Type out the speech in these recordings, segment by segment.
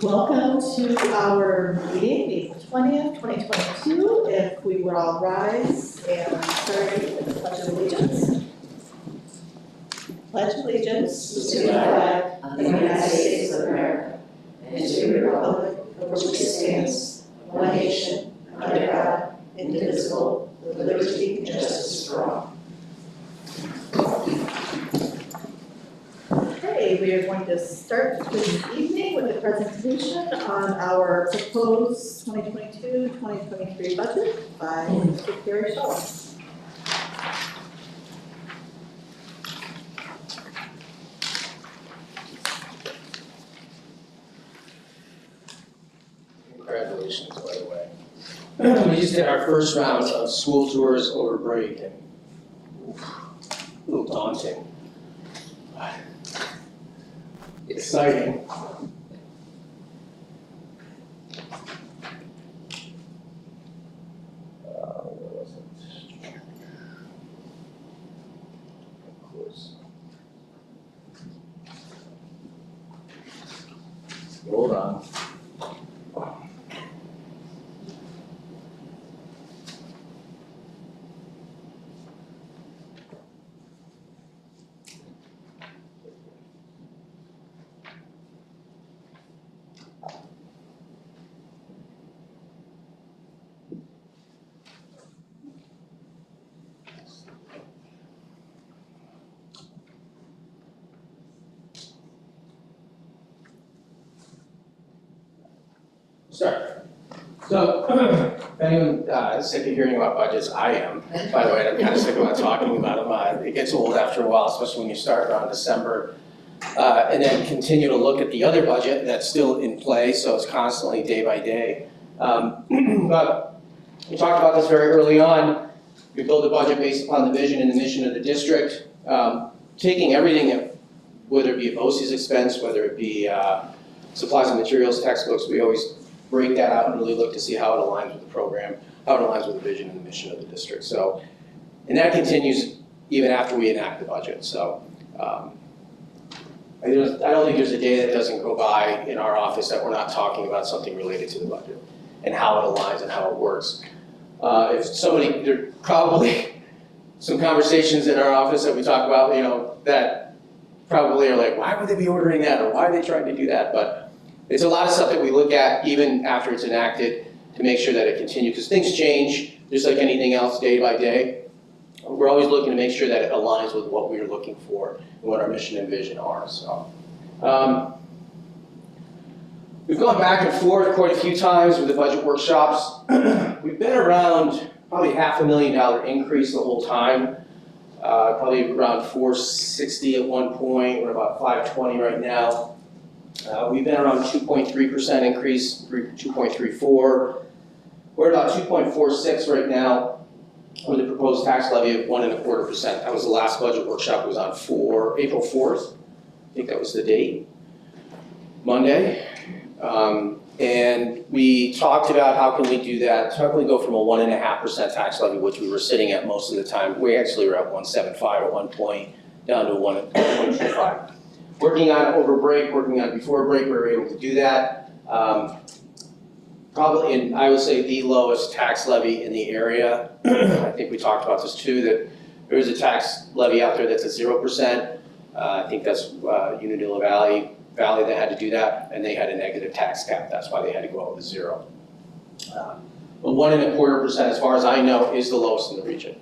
Welcome to our meeting, April 20th, 2022. If we would all rise and start with the Pledge of Allegiance. Pledge allegiance to the flag of the United States of America and to the republic for which it stands, one nation, under God, indivisible, with liberty and justice for all. Okay, we are going to start this evening with a presentation on our proposed 2022-2023 budget by Mr. Kerry Shaw. Congratulations, by the way. We just did our first round of school tours over break, and a little daunting. Exciting. Where was it? Of course. Hold on. Sorry. So, if anyone is sick of hearing about budgets, I am, by the way, and I'm kind of sick about talking about them. It gets old after a while, especially when you start around December. And then continue to look at the other budget that's still in play, so it's constantly day by day. But we talked about this very early on. We build a budget based upon the vision and the mission of the district, taking everything, whether it be a BOCES expense, whether it be supplies and materials, textbooks, we always break that out and really look to see how it aligns with the program, how it aligns with the vision and the mission of the district. So, and that continues even after we enact the budget. So, I don't think there's a day that doesn't go by in our office that we're not talking about something related to the budget and how it aligns and how it works. There are probably some conversations in our office that we talk about, that probably are like, why would they be ordering that, or why are they trying to do that? But it's a lot of stuff that we look at even after it's enacted to make sure that it continues, because things change just like anything else day by day. We're always looking to make sure that it aligns with what we're looking for and what our mission and vision are. So, we've gone back and forth quite a few times with the budget workshops. We've been around probably $500,000 increase the whole time. Probably around 460 at one point. We're about 520 right now. We've been around 2.3% increase, 2.34. We're about 2.46 right now with a proposed tax levy of 1.25%. That was the last budget workshop. It was on April 4th. I think that was the date, Monday. And we talked about how can we do that, how can we go from a 1.5% tax levy, which we were sitting at most of the time. We actually were at 1.75 at one point, down to 1.25. Working on over break, working on before break, we were able to do that. Probably in, I would say, the lowest tax levy in the area. I think we talked about this too, that there is a tax levy out there that's at 0%. I think that's Unadilla Valley that had to do that, and they had a negative tax cap. That's why they had to go out with 0. But 1.25%, as far as I know, is the lowest in the region.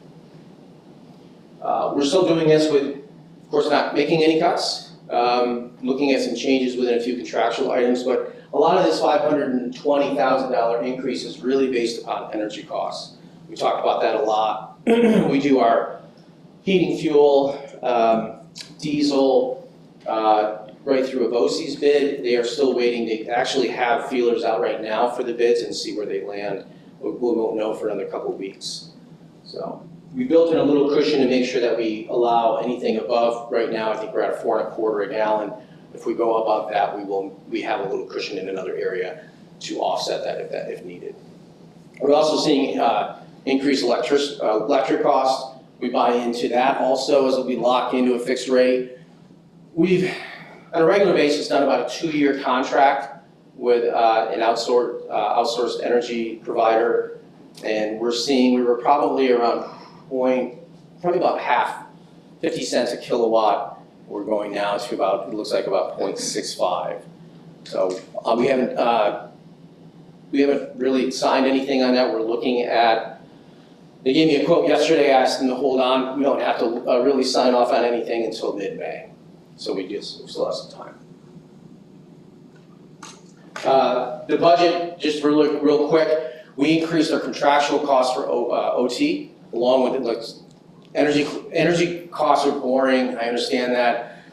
We're still doing this with, of course, not making any cuts. Looking at some changes within a few contractual items, but a lot of this $520,000 increase is really based upon energy costs. We talked about that a lot. We do our heating fuel, diesel, right through a BOCES bid. They are still waiting to actually have feelers out right now for the bids and see where they land. We won't know for another couple of weeks. So we built in a little cushion to make sure that we allow anything above. Right now, I think we're at $4.25 a gallon. If we go above that, we have a little cushion in another area to offset that if needed. We're also seeing increased electric costs. We buy into that also as we lock into a fixed rate. We've, on a regular basis, done about a 2-year contract with an outsourced energy provider, and we were probably around probably about half, 50 cents a kilowatt. We're going now to it looks like about 0.65. So we haven't really signed anything on that. We're looking at, they gave me a quote yesterday, I asked them to hold on. We don't have to really sign off on anything until mid-May. So we still have some time. The budget, just real quick, we increased our contractual costs for OT, along with energy costs are boring, I understand that.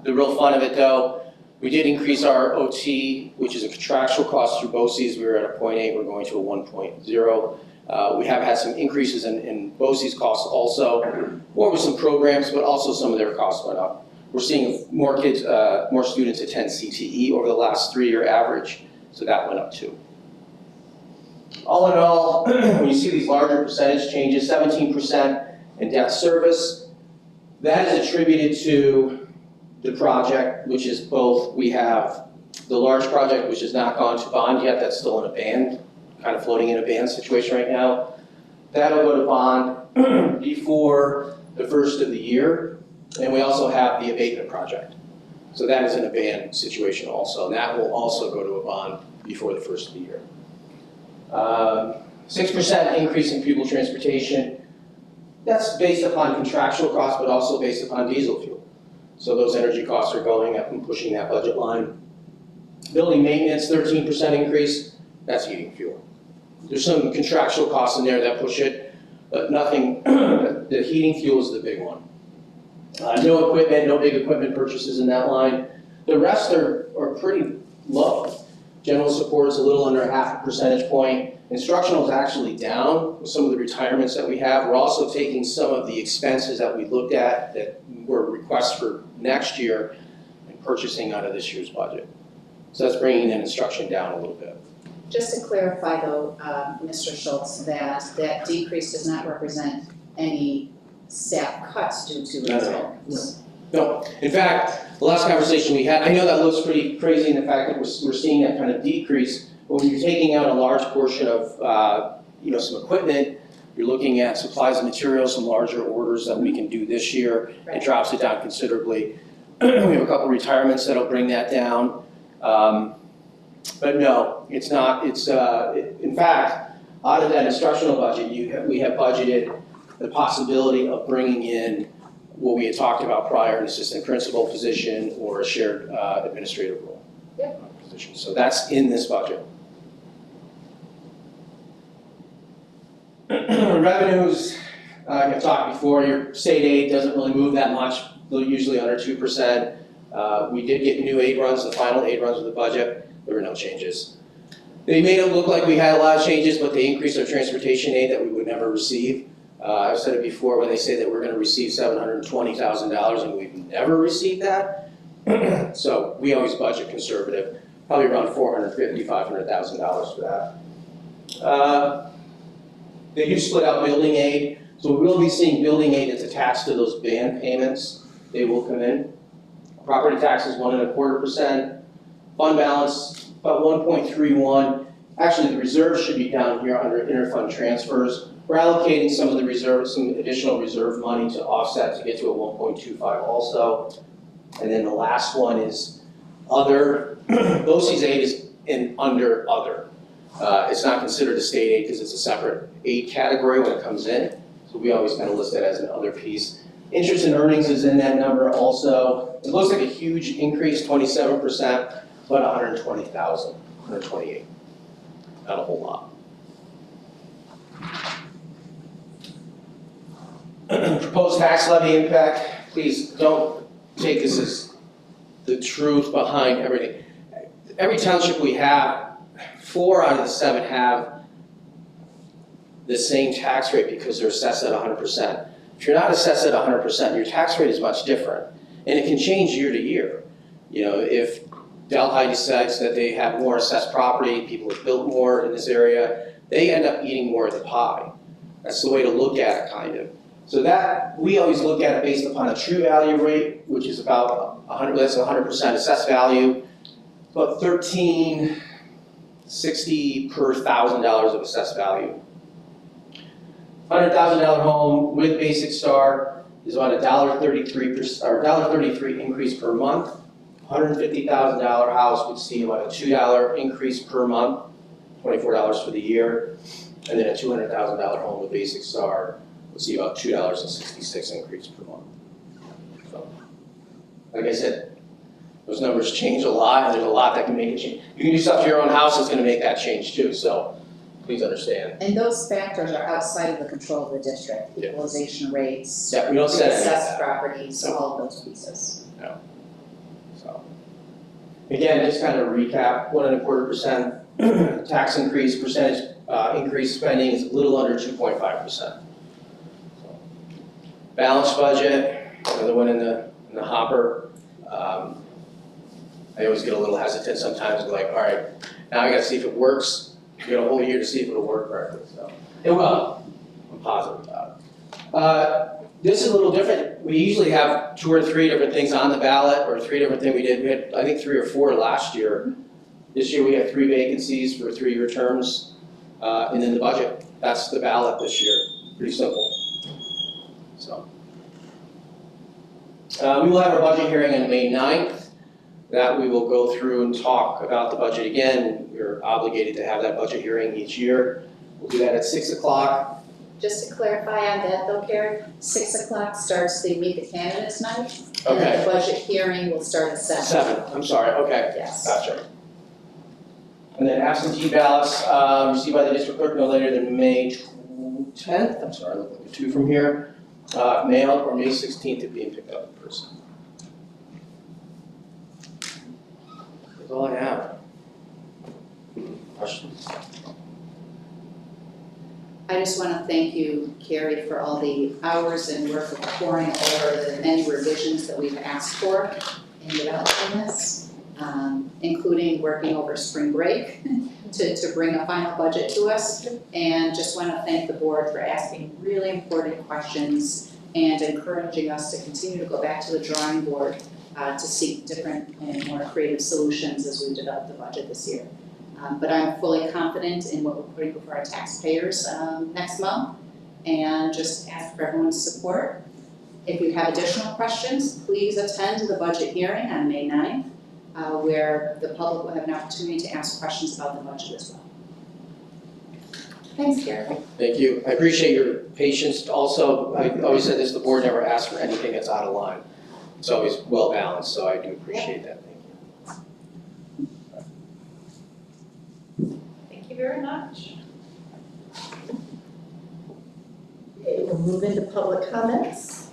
The real fun of it though, we did increase our OT, which is a contractual cost through BOCES. We were at a 0.8, we're going to a 1.0. We have had some increases in BOCES costs also, more with some programs, but also some of their costs went up. We're seeing more students attend CTE over the last 3-year average, so that went up too. All in all, when you see these larger percentage changes, 17% in debt service, that is attributed to the project, which is both, we have the large project, which has not gone to bond yet, that's still in a band, kind of floating in a band situation right now. That'll go to bond before the first of the year, and we also have the abatement project. So that is in a band situation also, and that will also go to a bond before the first of the year. 6% increase in fuel transportation. That's based upon contractual costs, but also based upon diesel fuel. So those energy costs are going up and pushing that budget line. Building maintenance, 13% increase. That's heating fuel. There's some contractual costs in there that push it, but nothing, the heating fuel is the big one. No equipment, no big equipment purchases in that line. The rest are pretty low. General support is a little under 0.5 percentage point. Instructional is actually down with some of the retirements that we have. We're also taking some of the expenses that we looked at that were requests for next year and purchasing out of this year's budget. So that's bringing that instruction down a little bit. Just to clarify though, Mr. Schultz, that decrease does not represent any staff cuts due to retirements. No, in fact, the last conversation we had, I know that looks pretty crazy in the fact that we're seeing that kind of decrease, but when you're taking out a large portion of some equipment, you're looking at supplies and materials, some larger orders that we can do this year. Right. It drops it down considerably. We have a couple retirements that'll bring that down. But no, it's not. In fact, out of that instructional budget, we have budgeted the possibility of bringing in what we had talked about prior, an assistant principal position or a shared administrative role. Yep. Position. So that's in this budget. Revenues, I've talked before, your state aid doesn't really move that much, usually under 2%. We did get new aid runs, the final aid runs of the budget, there were no changes. They made it look like we had a lot of changes, but they increased our transportation aid that we would never receive. I've said it before when they say that we're going to receive $720,000 and we've never received that. So we always budget conservative, probably around $450,000, $500,000 for that. They do split out building aid, so we will be seeing building aid that's attached to those band payments. They will come in. Property taxes 1.25%. Fund balance about 1.31. Actually, the reserve should be down here under interfund transfers. We're allocating some of the reserve, some additional reserve money to offset to get to a 1.25 also. And then the last one is other. BOCES aid is under other. It's not considered a state aid because it's a separate aid category when it comes in. So we always kind of list that as an other piece. Interest and earnings is in that number also. It looks like a huge increase, 27%, but 120,000, 128. Not a whole lot. Proposed tax levy impact, please don't take this as the truth behind everything. Every township we have, 4 out of the 7 have the same tax rate because they're assessed at 100%. If you're not assessed at 100%, your tax rate is much different. And it can change year to year. You know, if Delhi decides that they have more assessed property, people have built more in this area, they end up eating more of the pie. That's the way to look at it, kind of. So that, we always look at it based upon a true value rate, which is about 100%, that's 100% assessed value. about $13.60 per $1,000 of assessed value. $100,000 home with basic star is about $1.33 increase per month. $150,000 house would see about a $2 increase per month, $24 for the year. And then a $200,000 home with basic star would see about $2.66 increase per month. So, like I said, those numbers change a lot, and there's a lot that can make it change. You can do stuff to your own house that's gonna make that change too, so please understand. And those factors are outside of the control of the district, Yeah. equalization rates, Yeah, we don't set any of assessed that. properties, No. all of those pieces. So, again, just kind of recap, 1.25% tax increase, percentage increase spending is a little under 2.5%. Balanced budget, another one in the hopper. I always get a little hesitant sometimes, like, all right, now I gotta see if it works. You got a whole year to see if it'll work correctly, so it will. I'm positive about it. This is a little different. We usually have 2 or 3 different things on the ballot, or 3 different things we did. We had, I think, 3 or 4 last year. This year we have 3 vacancies for 3-year terms, and then the budget. That's the ballot this year. Pretty simple. So, we will have our budget hearing on May 9th. That we will go through and talk about the budget again. We're obligated to have that budget hearing each year. We'll do that at 6 o'clock. Just to clarify on that though, Karen, 6 o'clock starts the Meet the Candidates night. And then Okay, the budget hearing will start at 7. 7, I'm sorry, okay, Yes. gotcha. And then absentee ballots received by the district clerk no later than May 10th, I'm sorry, I look like a 2 from here. Mailed or May 16th if being picked up in person. That's all I have. Questions? I just want to thank you, Carrie, for all the hours and work of pouring over the many revisions that we've asked for in developing this, including working over spring break to bring a final budget to us. And just want to thank the board for asking really important questions and encouraging us to continue to go back to the drawing board to seek different and more creative solutions as we develop the budget this year. But I'm fully confident in what we're putting before our taxpayers next month, and just ask for everyone's support. If you have additional questions, please attend the budget hearing on May 9th, where the public will have an opportunity to ask questions about the budget as well. Thanks, Gary. Thank you. I appreciate your patience. Also, I always said this, the board never asks for anything that's out of line. It's always well balanced, so I do appreciate that. Thank you. Thank you very much. Okay, we'll move into public comments.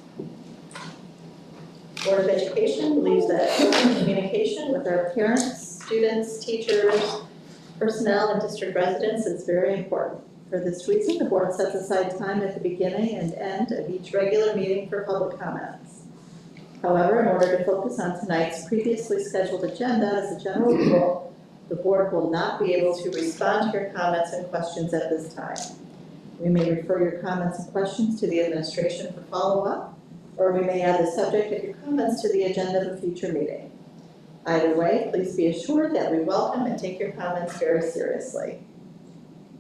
Board of Education believes that open communication with our parents, students, teachers, personnel, and district residents is very important. For this reason, the board sets aside time at the beginning and end of each regular meeting for public comments. However, in order to focus on tonight's previously scheduled agenda, as a general rule, the board will not be able to respond to your comments and questions at this time. We may refer your comments and questions to the administration for follow-up, or we may add the subject of your comments to the agenda of a future meeting. Either way, please be assured that we welcome and take your comments very seriously.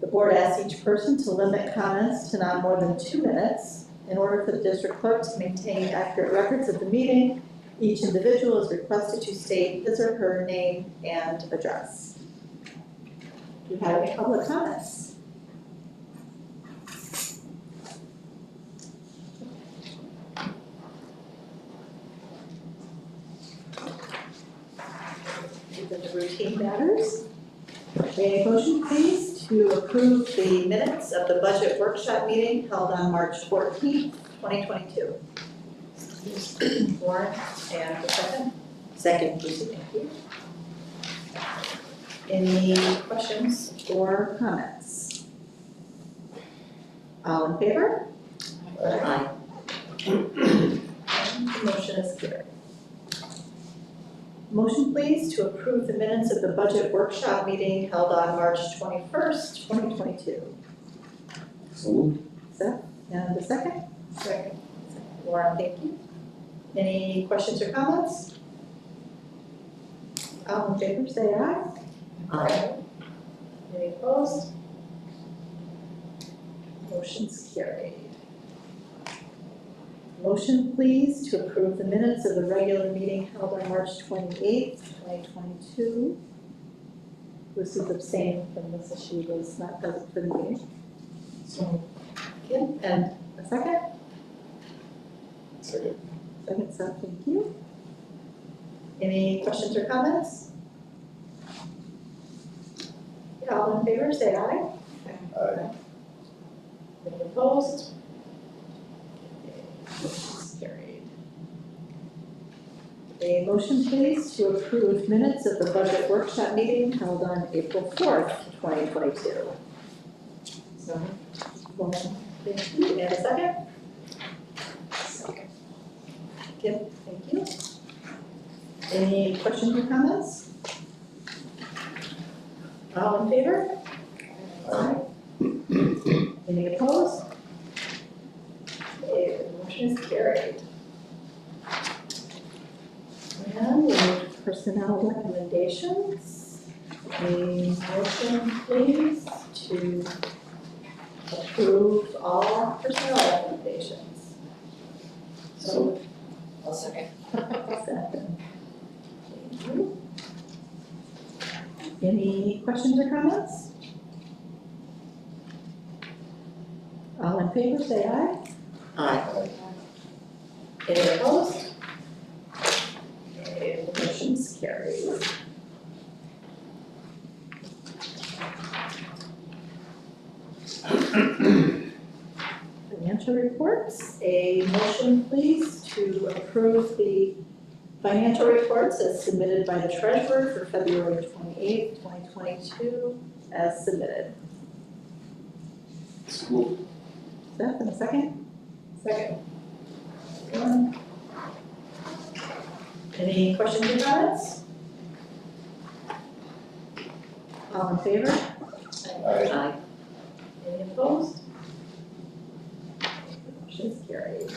The board asks each person to limit comments to not more than 2 minutes. In order for the district clerk to maintain accurate records of the meeting, each individual is requested to state his or her name and address. Do you have any public comments? These are the routine matters. May I motion, please, to approve the minutes of the budget workshop meeting held on March 14th, 2022. Warren, and the second? Second, Lucy, thank you. Any questions or comments? All in favor? Aye. The motion is carried. Motion, please, to approve the minutes of the budget workshop meeting held on March 21st, 2022. So Seth, and the second? Second. Warren, thank you. Any questions or comments? All in favor, say aye. Aye. Any opposed? Motion's carried. Motion, please, to approve the minutes of the regular meeting held on March 28th, 2022. This is abstaining from this, as she was not present for the meeting. So, Kim, and a second? Second. Second, Seth, thank you. Any questions or comments? All in favor, say aye. Aye. Any opposed? Motion's carried. A motion, please, to approve minutes of the budget workshop meeting held on April 4th, 2022. So, thank you. And a second? Second. Kim, thank you. Any questions or comments? All in favor? Aye. Any opposed? Okay, the motion is carried. And we move to personnel recommendations. A motion, please, to approve all personnel recommendations. So. I'll second. Second. Thank you. Any questions or comments? All in favor, say aye. Aye. Any opposed? Okay, the motion's carried. Financial reports, a motion please to approve the financial reports as submitted by the treasurer for February 28th, 2022, as submitted. School. Seth, in a second? Second. Any questions or comments? All in favor? Aye. Any opposed? Motion is carried.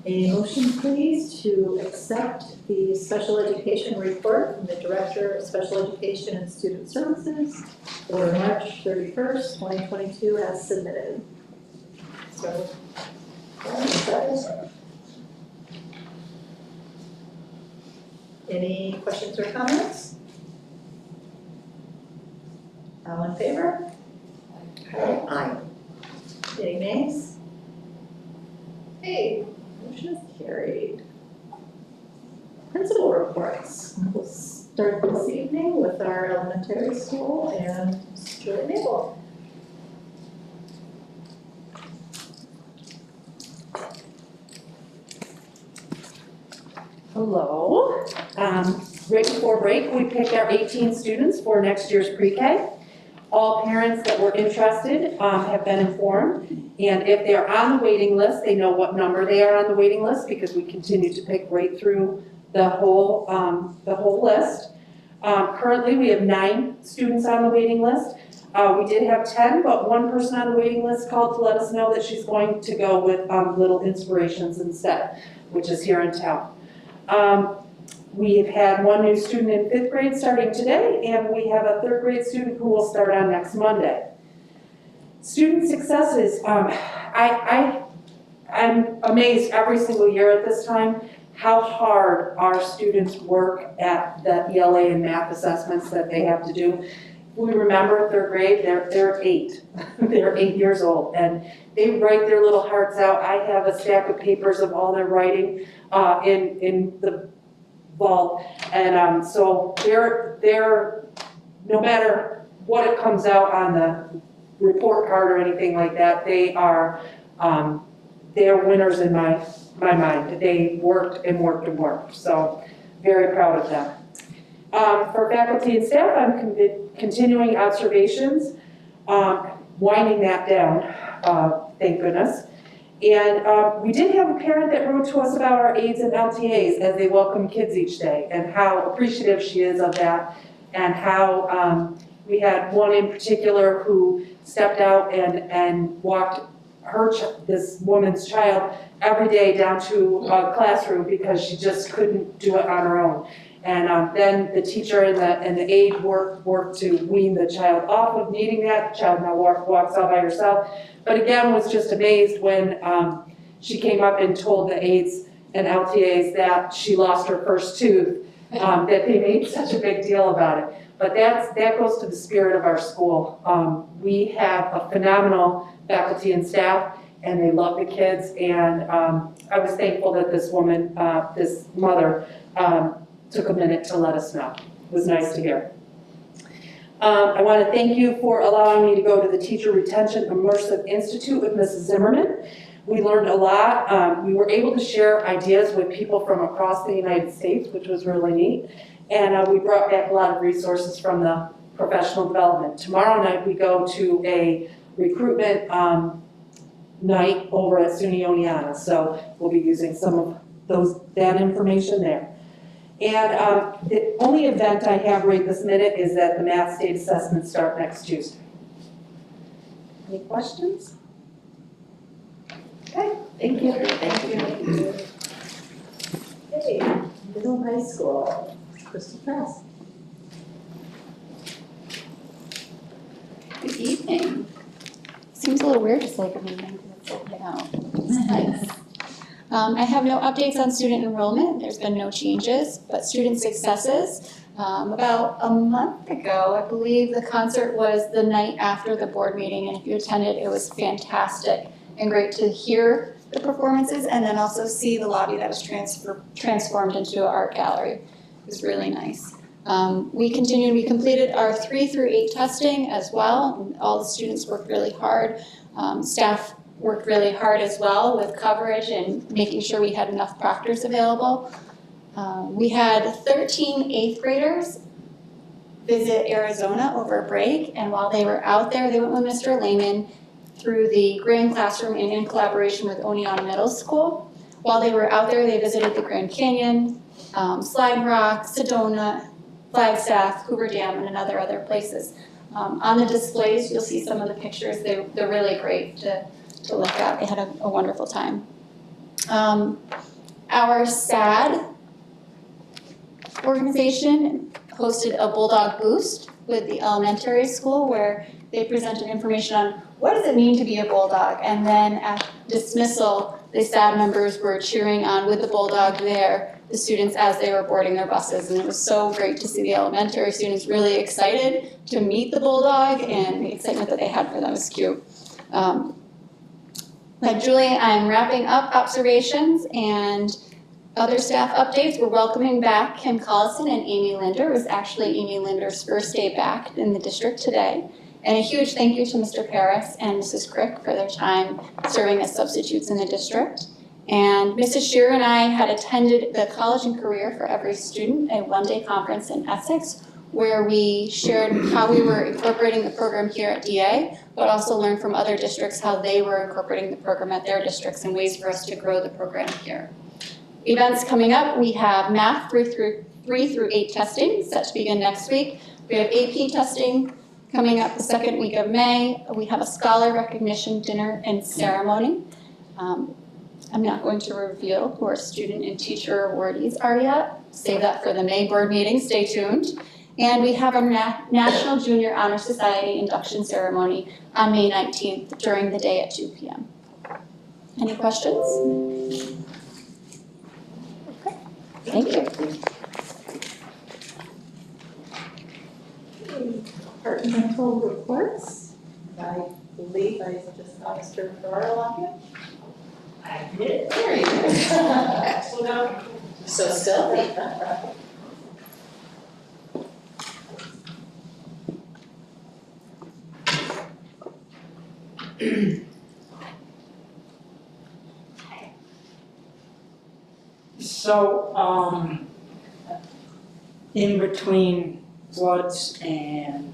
A motion please to accept the special education report from the Director of Special Education and Student Services for March 31st, 2022 as submitted. So, any questions or comments? All in favor? Aye. Any nays? Okay, motion is carried. Principal reports. We'll start this evening with our elementary school and Julie Mabel. Hello. Right before break, we picked our 18 students for next year's pre-K. All parents that were interested have been informed, and if they're on the waiting list, they know what number they are on the waiting list because we continue to pick right through the whole list. Currently, we have 9 students on the waiting list. We did have 10, but one person on the waiting list called to let us know that she's going to go with Little Inspirations instead, which is here in town. We've had one new student in 5th grade starting today, and we have a 3rd grade student who will start on next Monday. Student successes, I'm amazed every single year at this time how hard our students work at the ELA and math assessments that they have to do. We remember 3rd grade, they're 8. They're 8 years old, and they write their little hearts out. I have a stack of papers of all their writing in the vault, and so they're no matter what it comes out on the report card or anything like that, they're winners in my mind. They worked and worked and worked, so very proud of them. For faculty and staff, I'm continuing observations, winding that down, thank goodness. And we did have a parent that wrote to us about our aides and LTAs as they welcome kids each day and how appreciative she is of that, and how we had one in particular who stepped out and walked this woman's child every day down to a classroom because she just couldn't do it on her own. And then the teacher and the aide worked to wean the child off of needing that. The child now walks out by herself. But again, was just amazed when she came up and told the aides and LTAs that she lost her first tooth, that they made such a big deal about it. But that goes to the spirit of our school. We have a phenomenal faculty and staff, and they love the kids. And I was thankful that this woman, this mother, took a minute to let us know. It was nice to hear. I want to thank you for allowing me to go to the Teacher Retention Immersive Institute with Mrs. Zimmerman. We learned a lot. We were able to share ideas with people from across the United States, which was really neat. And we brought back a lot of resources from the professional development. Tomorrow night we go to a recruitment night over at SUNY Oneonta. So we'll be using some of that information there. And the only event I have right this minute is that the math state assessments start next Tuesday. Any questions? Okay, thank you. Thank you. Hey, Middle High School, Crystal Press. Good evening. Seems a little weird to say good evening because it's open out. It's nice. I have no updates on student enrollment. There's been no changes, but student successes. About a month ago, I believe the concert was the night after the board meeting, and if you attended, it was fantastic and great to hear the performances and then also see the lobby that was transformed into an art gallery. It was really nice. We completed our 3 through 8 testing as well. All the students worked really hard. Staff worked really hard as well with coverage and making sure we had enough proctors available. We had 13 8th graders visit Arizona over break, and while they were out there, they went with Mr. Lehman through the Grand Classroom and in collaboration with Oneonta Middle School. While they were out there, they visited the Grand Canyon, Slide Rock, Sedona, Flagstaff, Hoover Dam, and other places. On the displays, you'll see some of the pictures. They're really great to look at. They had a wonderful time. Our SAD organization hosted a Bulldog Boost with the elementary school where they presented information on what does it mean to be a Bulldog, and then at dismissal, the SAD members were cheering on with the Bulldog there, the students as they were boarding their buses, and it was so great to see the elementary students really excited to meet the Bulldog, and the excitement that they had for them was cute. Julie, I'm wrapping up observations and other staff updates. We're welcoming back Kim Collison and Amy Linder. It was actually Amy Linder's first day back in the district today. And a huge thank you to Mr. Paris and Mrs. Crick for their time serving as substitutes in the district. And Mrs. Shearer and I had attended the College and Career for Every Student, a one-day conference in Essex, where we shared how we were incorporating the program here at DA, but also learned from other districts how they were incorporating the program at their districts and ways for us to grow the program here. Events coming up, we have math 3 through 8 testing set to begin next week. We have AP testing coming up the second week of May. We have a scholar recognition dinner and ceremony. I'm not going to reveal who our student and teacher awardees are yet. Save that for the May board meeting, stay tuned. And we have our National Junior Honor Society induction ceremony on May 19th during the day at 2 p.m. Any questions? Okay, thank you. Departmental reports. I believe I just saw Mr. Ferraro on here. I did. There you go. So stealthy. So, in between floods and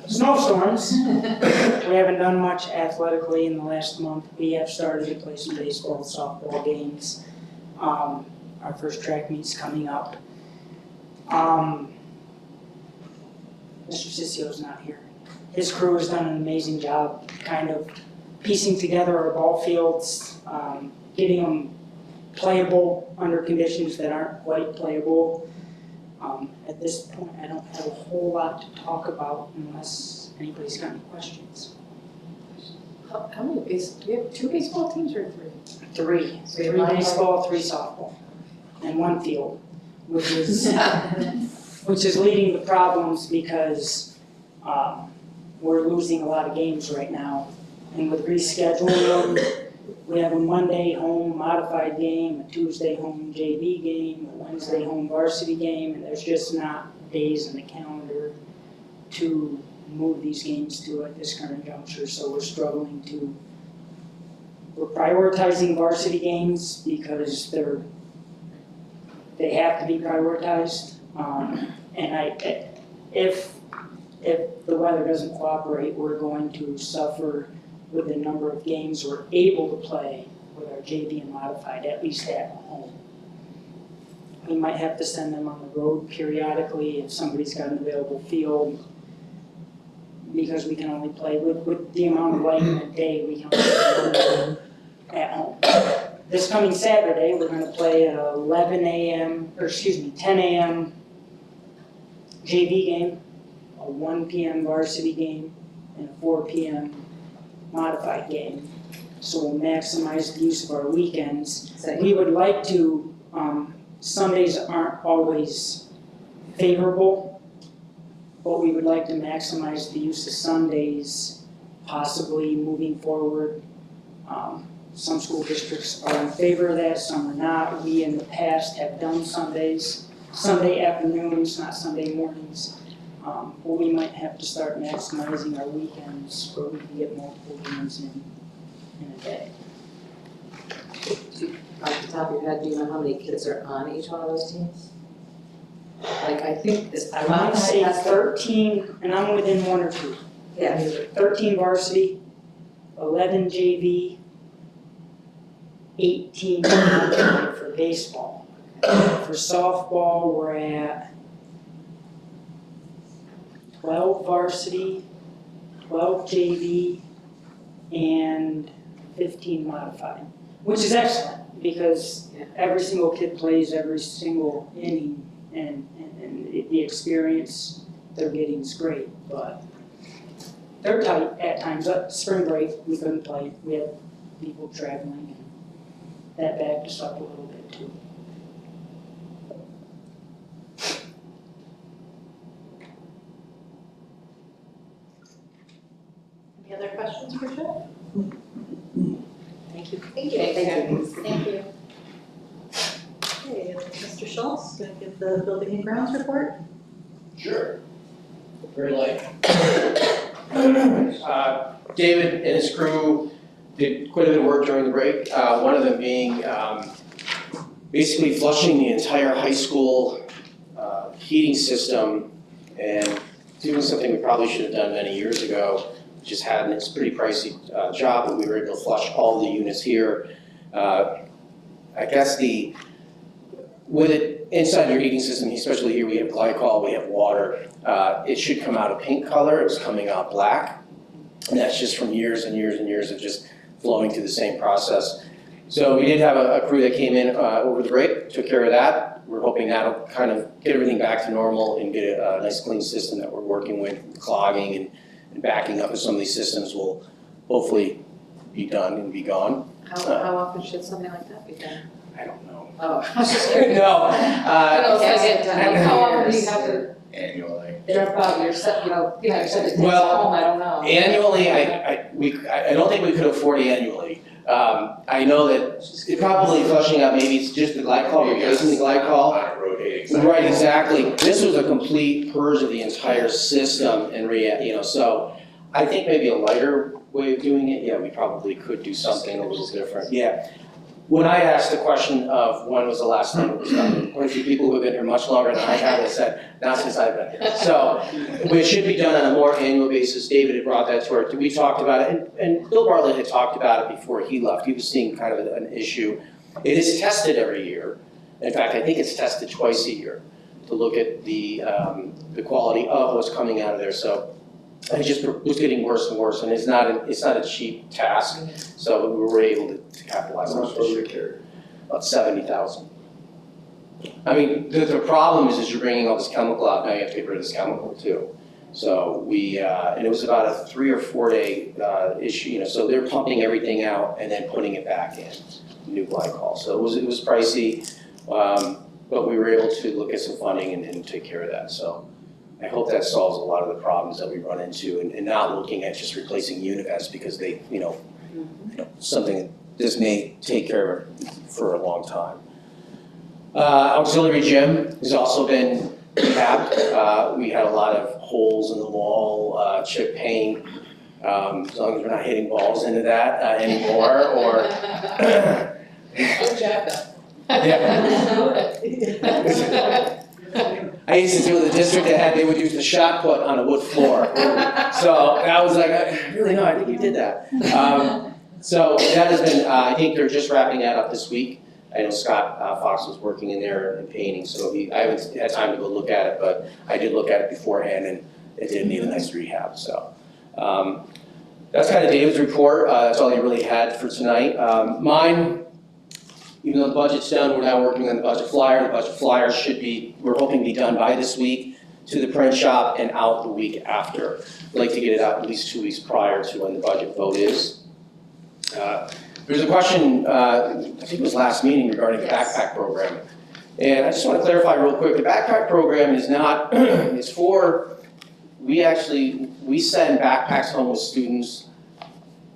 snowstorms, we haven't done much athletically in the last month. We have started to play some baseball, softball games. Our first track meet's coming up. Mr. Ciccio's not here. His crew has done an amazing job kind of piecing together our ball fields, getting them playable under conditions that aren't quite playable. At this point, I don't have a whole lot to talk about unless anybody's got any questions. How many do you have 2 baseball teams or 3? Three baseball, 3 softball, and 1 field, which is leading to problems because we're losing a lot of games right now. And with rescheduling them, we have a Monday home modified game, a Tuesday home JV game, a Wednesday home varsity game, and there's just not days in the calendar to move these games to at this current juncture, so we're prioritizing varsity games because they have to be prioritized. And if the weather doesn't cooperate, we're going to suffer with the number of games we're able to play with our JV and modified, at least at home. We might have to send them on the road periodically if somebody's got an available field, because we can only play with the amount of light in the day, we can only play at home. This coming Saturday, we're gonna play at 10 a.m. JV game, a 1 p.m. varsity game, and a 4 p.m. modified game. So we'll maximize the use of our weekends. We would like to, Sundays aren't always favorable, but we would like to maximize the use of Sundays, possibly moving forward. Some school districts are in favor of that, some are not. We in the past have done Sundays, Sunday afternoons, not Sunday mornings. But we might have to start maximizing our weekends where we can get multiple games in a day. Off the top of your head, do you know how many kids are on each one of those teams? Like, I think this, I want to say 13, and I'm within 1 or 2. Yeah. 13 varsity, 11 JV, 18 for baseball. For softball, we're at 12 varsity, 12 JV, and 15 modified, which is excellent because every single kid plays every single inning, and the experience they're getting is great, but they're tight at times. Spring break, we couldn't play. We had people traveling, and that backed us up a little bit too. Any other questions for Joe? Thank you. Thank you. Thank you. Okay, Mr. Schultz, going to give the building and grounds report? Sure. Very light. David and his crew did quite a bit of work during the break, one of them being basically flushing the entire high school heating system and doing something we probably should have done many years ago. Just had, and it's a pretty pricey job, but we were able to flush all the units here. I guess with it inside your heating system, especially here we have glycol, we have water, it should come out a pink color, it was coming out black. And that's just from years and years and years of just flowing through the same process. So we did have a crew that came in over the break, took care of that. We're hoping that'll kind of get everything back to normal and get a nice clean system that we're working with. Clogging and backing up of some of these systems will hopefully be done and be gone. How often should something like that be done? I don't know. Oh, I was just curious. No. How often do you have to Annually. dump out your, your septic tanks at Well, home? I don't know. Annually, I don't think we could afford annually. I know that it probably flushing out, maybe it's just the glycol, replacing the glycol. On a rotating cycle. Right, exactly. This was a complete purge of the entire system and so I think maybe a lighter way of doing it, yeah, we probably could do something a little different, yeah. When I asked the question of when was the last time it was done, quite a few people who have been here much longer than I have, they said, not since I've been here. So, it should be done on a more annual basis. David had brought that to our, we talked about it, and Bill Bartlett had talked about it before he left. He was seeing kind of an issue. It is tested every year. In fact, I think it's tested twice a year to look at the quality of what's coming out of there. So, it just was getting worse and worse, and it's not a cheap task. So we were able to capitalize on it this year. About 70,000. I mean, the problem is you're bringing all this chemical out, now you have to get rid of this chemical too. So we, and it was about a 3 or 4 day issue, so they're pumping everything out and then putting it back in, new glycol. So it was pricey, but we were able to look at some funding and take care of that. So I hope that solves a lot of the problems that we run into and not looking at just replacing univents because they, something that this may take care of for a long time. Auxiliary gym has also been capped. We had a lot of holes in the wall, chip paint, as long as we're not hitting balls into that anymore, or. Good job, though. Yeah. I used to do with the district that they would use the shot put on a wood floor. So I was like, really, no, I think you did that. So that has been, I think they're just wrapping that up this week. I know Scott Fox was working in there and painting, so I haven't had time to go look at it, but I did look at it beforehand and it did need a nice rehab, so. That's kind of David's report. That's all he really had for tonight. Mine, even though the budget's done, we're now working on the budget flyer. The budget flyer should be, we're hoping to be done by this week to the print shop and out the week after. We'd like to get it out at least 2 weeks prior to when the budget vote is. There's a question, I think it was last meeting regarding the backpack program. And I just want to clarify real quick, the backpack program is not, it's for, we send backpacks home with students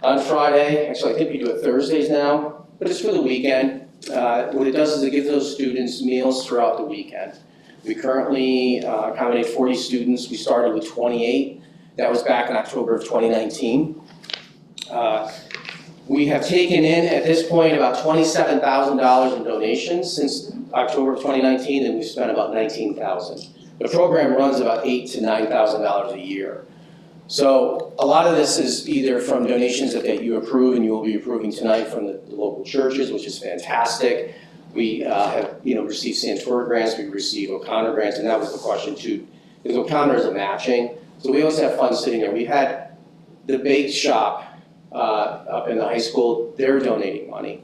on Friday. Actually, I think we do it Thursdays now, but it's for the weekend. What it does is it gives those students meals throughout the weekend. We currently accommodate 40 students. We started with 28. That was back in October of 2019. We have taken in, at this point, about $27,000 in donations since October of 2019, and we've spent about $19,000. The program runs about $8,000 to $9,000 a year. So a lot of this is either from donations that you approve, and you will be approving tonight from the local churches, which is fantastic. We have received Santora grants, we received O'Connor grants, and that was the question too, because O'Connor is a matching. So we always have funds sitting there. We had the bake shop up in the high school, they're donating money.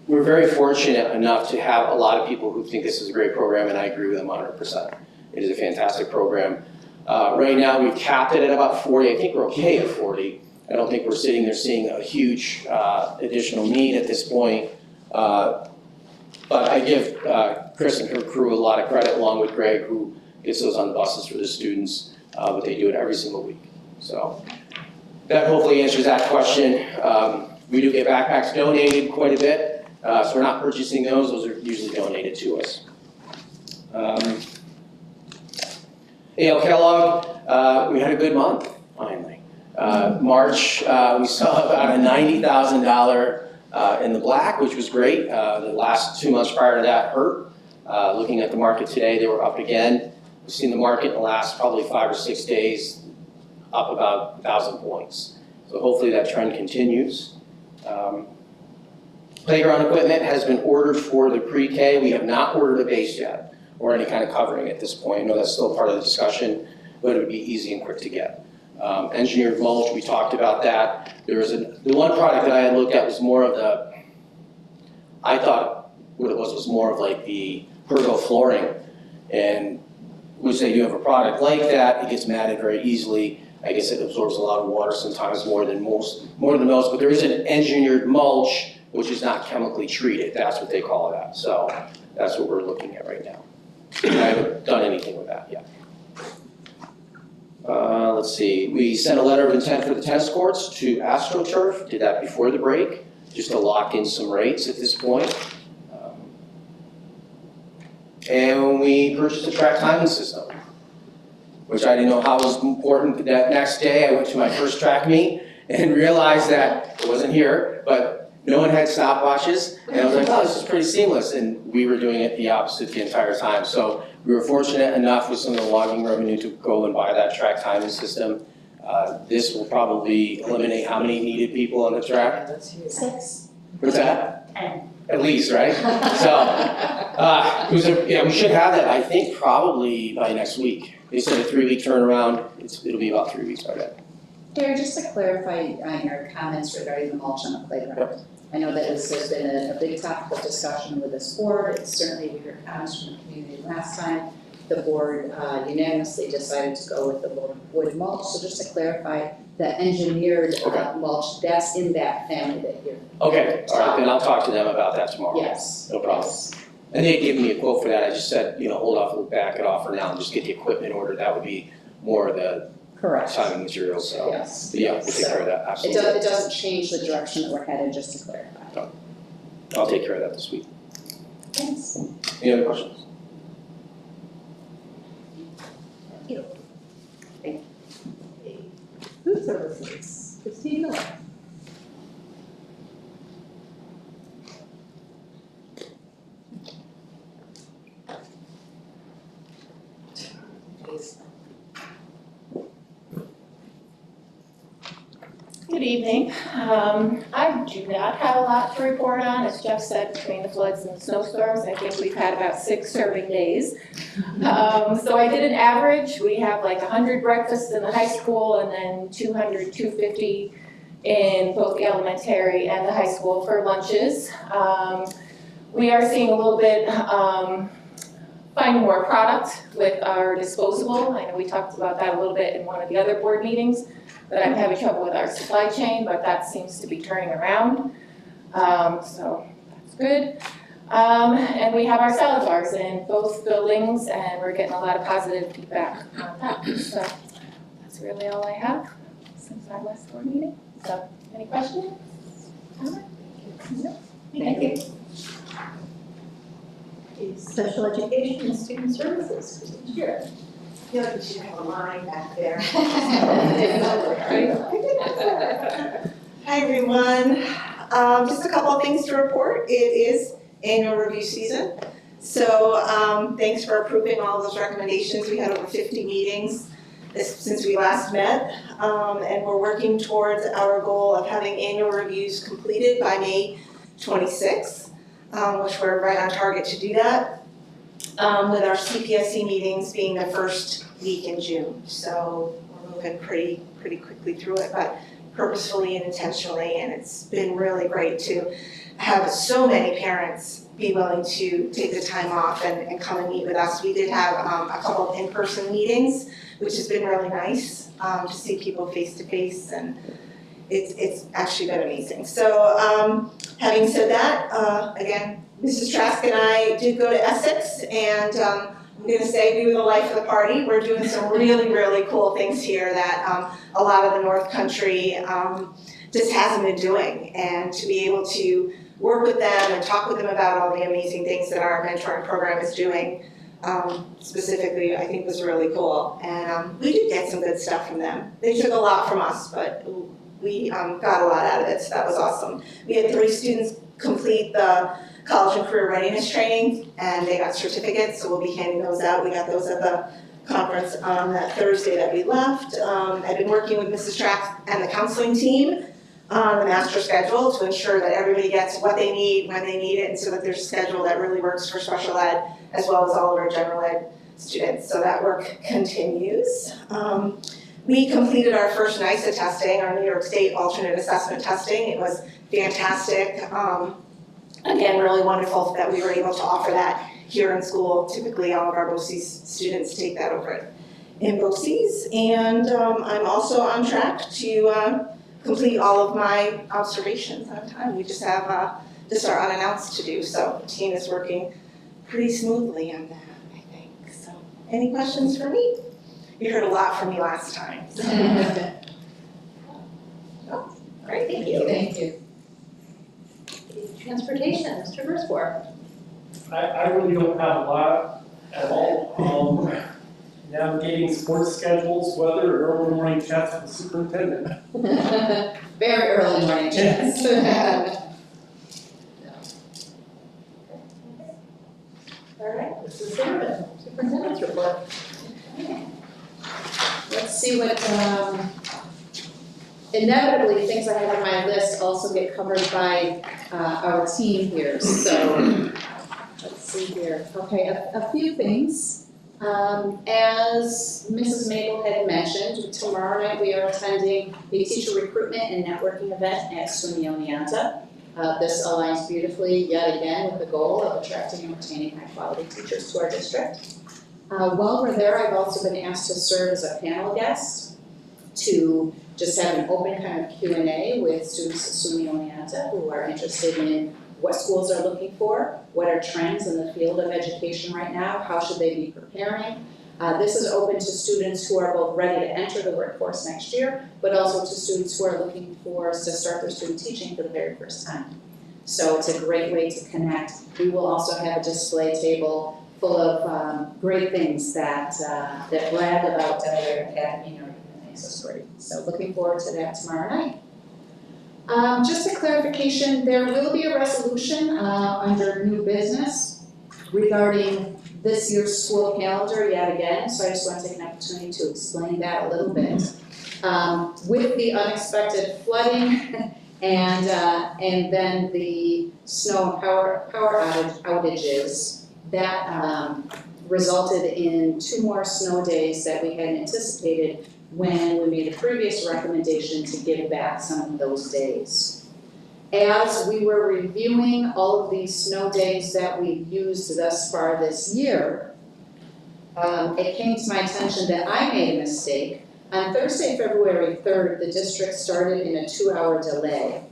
We're very fortunate enough to have a lot of people who think this is a great program, and I agree with them 100%. It is a fantastic program. Right now, we've capped it at about 40. I think we're okay at 40. I don't think we're sitting there seeing a huge additional need at this point. But I give Chris and her crew a lot of credit, along with Greg, who gets those on the buses for the students, but they do it every single week. So that hopefully answers that question. We do get backpacks donated quite a bit, so we're not purchasing those. Those are usually donated to us. A.L. Kellogg, we had a good month, finally. March, we saw about a $90,000 in the black, which was great. The last 2 months prior to that hurt. Looking at the market today, they were up again. We've seen the market in the last probably 5 or 6 days up about 1,000 points. So hopefully that trend continues. Playground equipment has been ordered for the pre-K. We have not ordered a base yet, or any kind of covering at this point. I know that's still part of the discussion, but it would be easy and quick to get. Engineered mulch, we talked about that. There was the one product that I had looked at was more of the, I thought what it was more of like the Pergo flooring, and which they do have a product like that. It gets matted very easily. I guess it absorbs a lot of water, sometimes more than most, but there is an engineered mulch, which is not chemically treated. That's what they call that. So that's what we're looking at right now. I haven't done anything with that yet. Let's see, we sent a letter of intent for the tennis courts to AstroTurf, did that before the break, just to lock in some rates at this point. And we purchased a track timing system, which I didn't know how was important. That next day, I went to my first track meet and realized that it wasn't here, but no one had stopwatches, and I was like, oh, this is pretty seamless, and we were doing it the opposite the entire time. So we were fortunate enough with some of the logging revenue to go and buy that track timing system. This will probably eliminate how many needed people on the track? That's huge. 6. What's that? 10. At least, right? So, we should have that, I think, probably by next week. They said a 3-week turnaround. It'll be about 3 weeks by then. Gary, just to clarify on your comments regarding the mulch on the playground. I know that there's been a big topic of discussion with this board. It's certainly, we heard comments from the community last time. The board unanimously decided to go with the wood mulch. So just to clarify, the engineered mulch, that's in that family that you're. Okay, all right, then I'll talk to them about that tomorrow. Yes. No problem. Yes. And they gave me a quote for that, I just said, hold off, we'll back it off for now and just get the equipment ordered, that would be more of the Correct. timing material, so. Yes. But yeah, we'll take care of that, It absolutely. doesn't change the direction that we're headed, just to clarify. I'll take care of that this week. Thanks. Any other questions? Food services, Christine Miller. Good evening. I do not have a lot to report on. As Jeff said, between the floods and the snowstorms, I think we've had about 6 serving days. So I did an average. We have like 100 breakfasts in the high school and then 200, 250 in both the elementary and the high school for lunches. We are seeing a little bit, finding more product with our disposable. I know we talked about that a little bit in one of the other board meetings, that I'm having trouble with our supply chain, but that seems to be turning around. So that's good. And we have our salad bars in both buildings, and we're getting a lot of positive feedback on that. So that's really all I have since our last board meeting. So any questions? No? Thank you. Special education and student services, Christine Shearer. I feel like we should have a line back there. Hi, everyone. Just a couple of things to report. It is annual review season. So thanks for approving all of those recommendations. We had over 50 meetings since we last met. And we're working towards our goal of having annual reviews completed by May 26th, which we're right on target to do that. With our CPSC meetings being the first week in June. So we're moving pretty quickly through it, but purposefully and intentionally, and it's been really great to have so many parents be willing to take the time off and come and meet with us. We did have a couple of in-person meetings, which has been really nice to see people face to face, and it's actually been amazing. So having said that, again, Mrs. Trask and I did go to Essex, and I'm gonna say we were the life of the party. We're doing some really cool things here that a lot of the North Country just hasn't been doing. And to be able to work with them and talk with them about all the amazing things that our mentoring program is doing, specifically, I think was really cool. And we did get some good stuff from them. They took a lot from us, but we got a lot out of it, so that was awesome. We had 3 students complete the college and career readiness training, and they got certificates, so we'll be handing those out. We got those at the conference on that Thursday that we left. I've been working with Mrs. Track and the counseling team on the master schedule to ensure that everybody gets what they need, when they need it, and so that there's a schedule that really works for special ed, as well as all of our general ed students. So that work continues. We completed our first NYSA testing, our New York State alternate assessment testing. It was fantastic. Again, really wonderful that we were able to offer that here in school. Typically, all of our BOCES students take that over in BOCES. And I'm also on track to complete all of my observations on time. We just have just our unannounced to do. So the team is working pretty smoothly on that, I think. So any questions for me? You heard a lot from me last time. So. Oh, great, thank you. Thank you. Transportation, Mr. Versborg. I really don't have a lot at all. Navigating sports schedules, weather, or early morning chats with the superintendent. Very early morning chats. All right, this is Zimmerman, superintendent's report. Let's see what, inevitably, things I have on my list also get covered by our team here, so let's see here. Okay, a few things. As Mrs. Mabel had mentioned, tomorrow night we are attending a teacher recruitment and networking event at SUNY Oneonta. This aligns beautifully yet again with the goal of attracting and retaining high-quality teachers to our district. While we're there, I've also been asked to serve as a panel guest to just have an open kind of Q&A with students at SUNY Oneonta who are interested in what schools are looking for, what are trends in the field of education right now, how should they be preparing. This is open to students who are both ready to enter the workforce next year, but also to students who are looking to start their student teaching for the very first time. So it's a great way to connect. We will also have a display table full of great things that brag about Delaware Academy and everything that makes us great. So looking forward to that tomorrow night. Just a clarification, there will be a resolution under new business regarding this year's school calendar yet again, so I just want to take an opportunity to explain that a little bit. With the unexpected flooding and then the snow and power outages, that resulted in 2 more snow days that we hadn't anticipated when we made a previous recommendation to give back some of those days. As we were reviewing all of these snow days that we've used thus far this year, it came to my attention that I made a mistake. On Thursday, February 3rd, the district started in a 2-hour delay.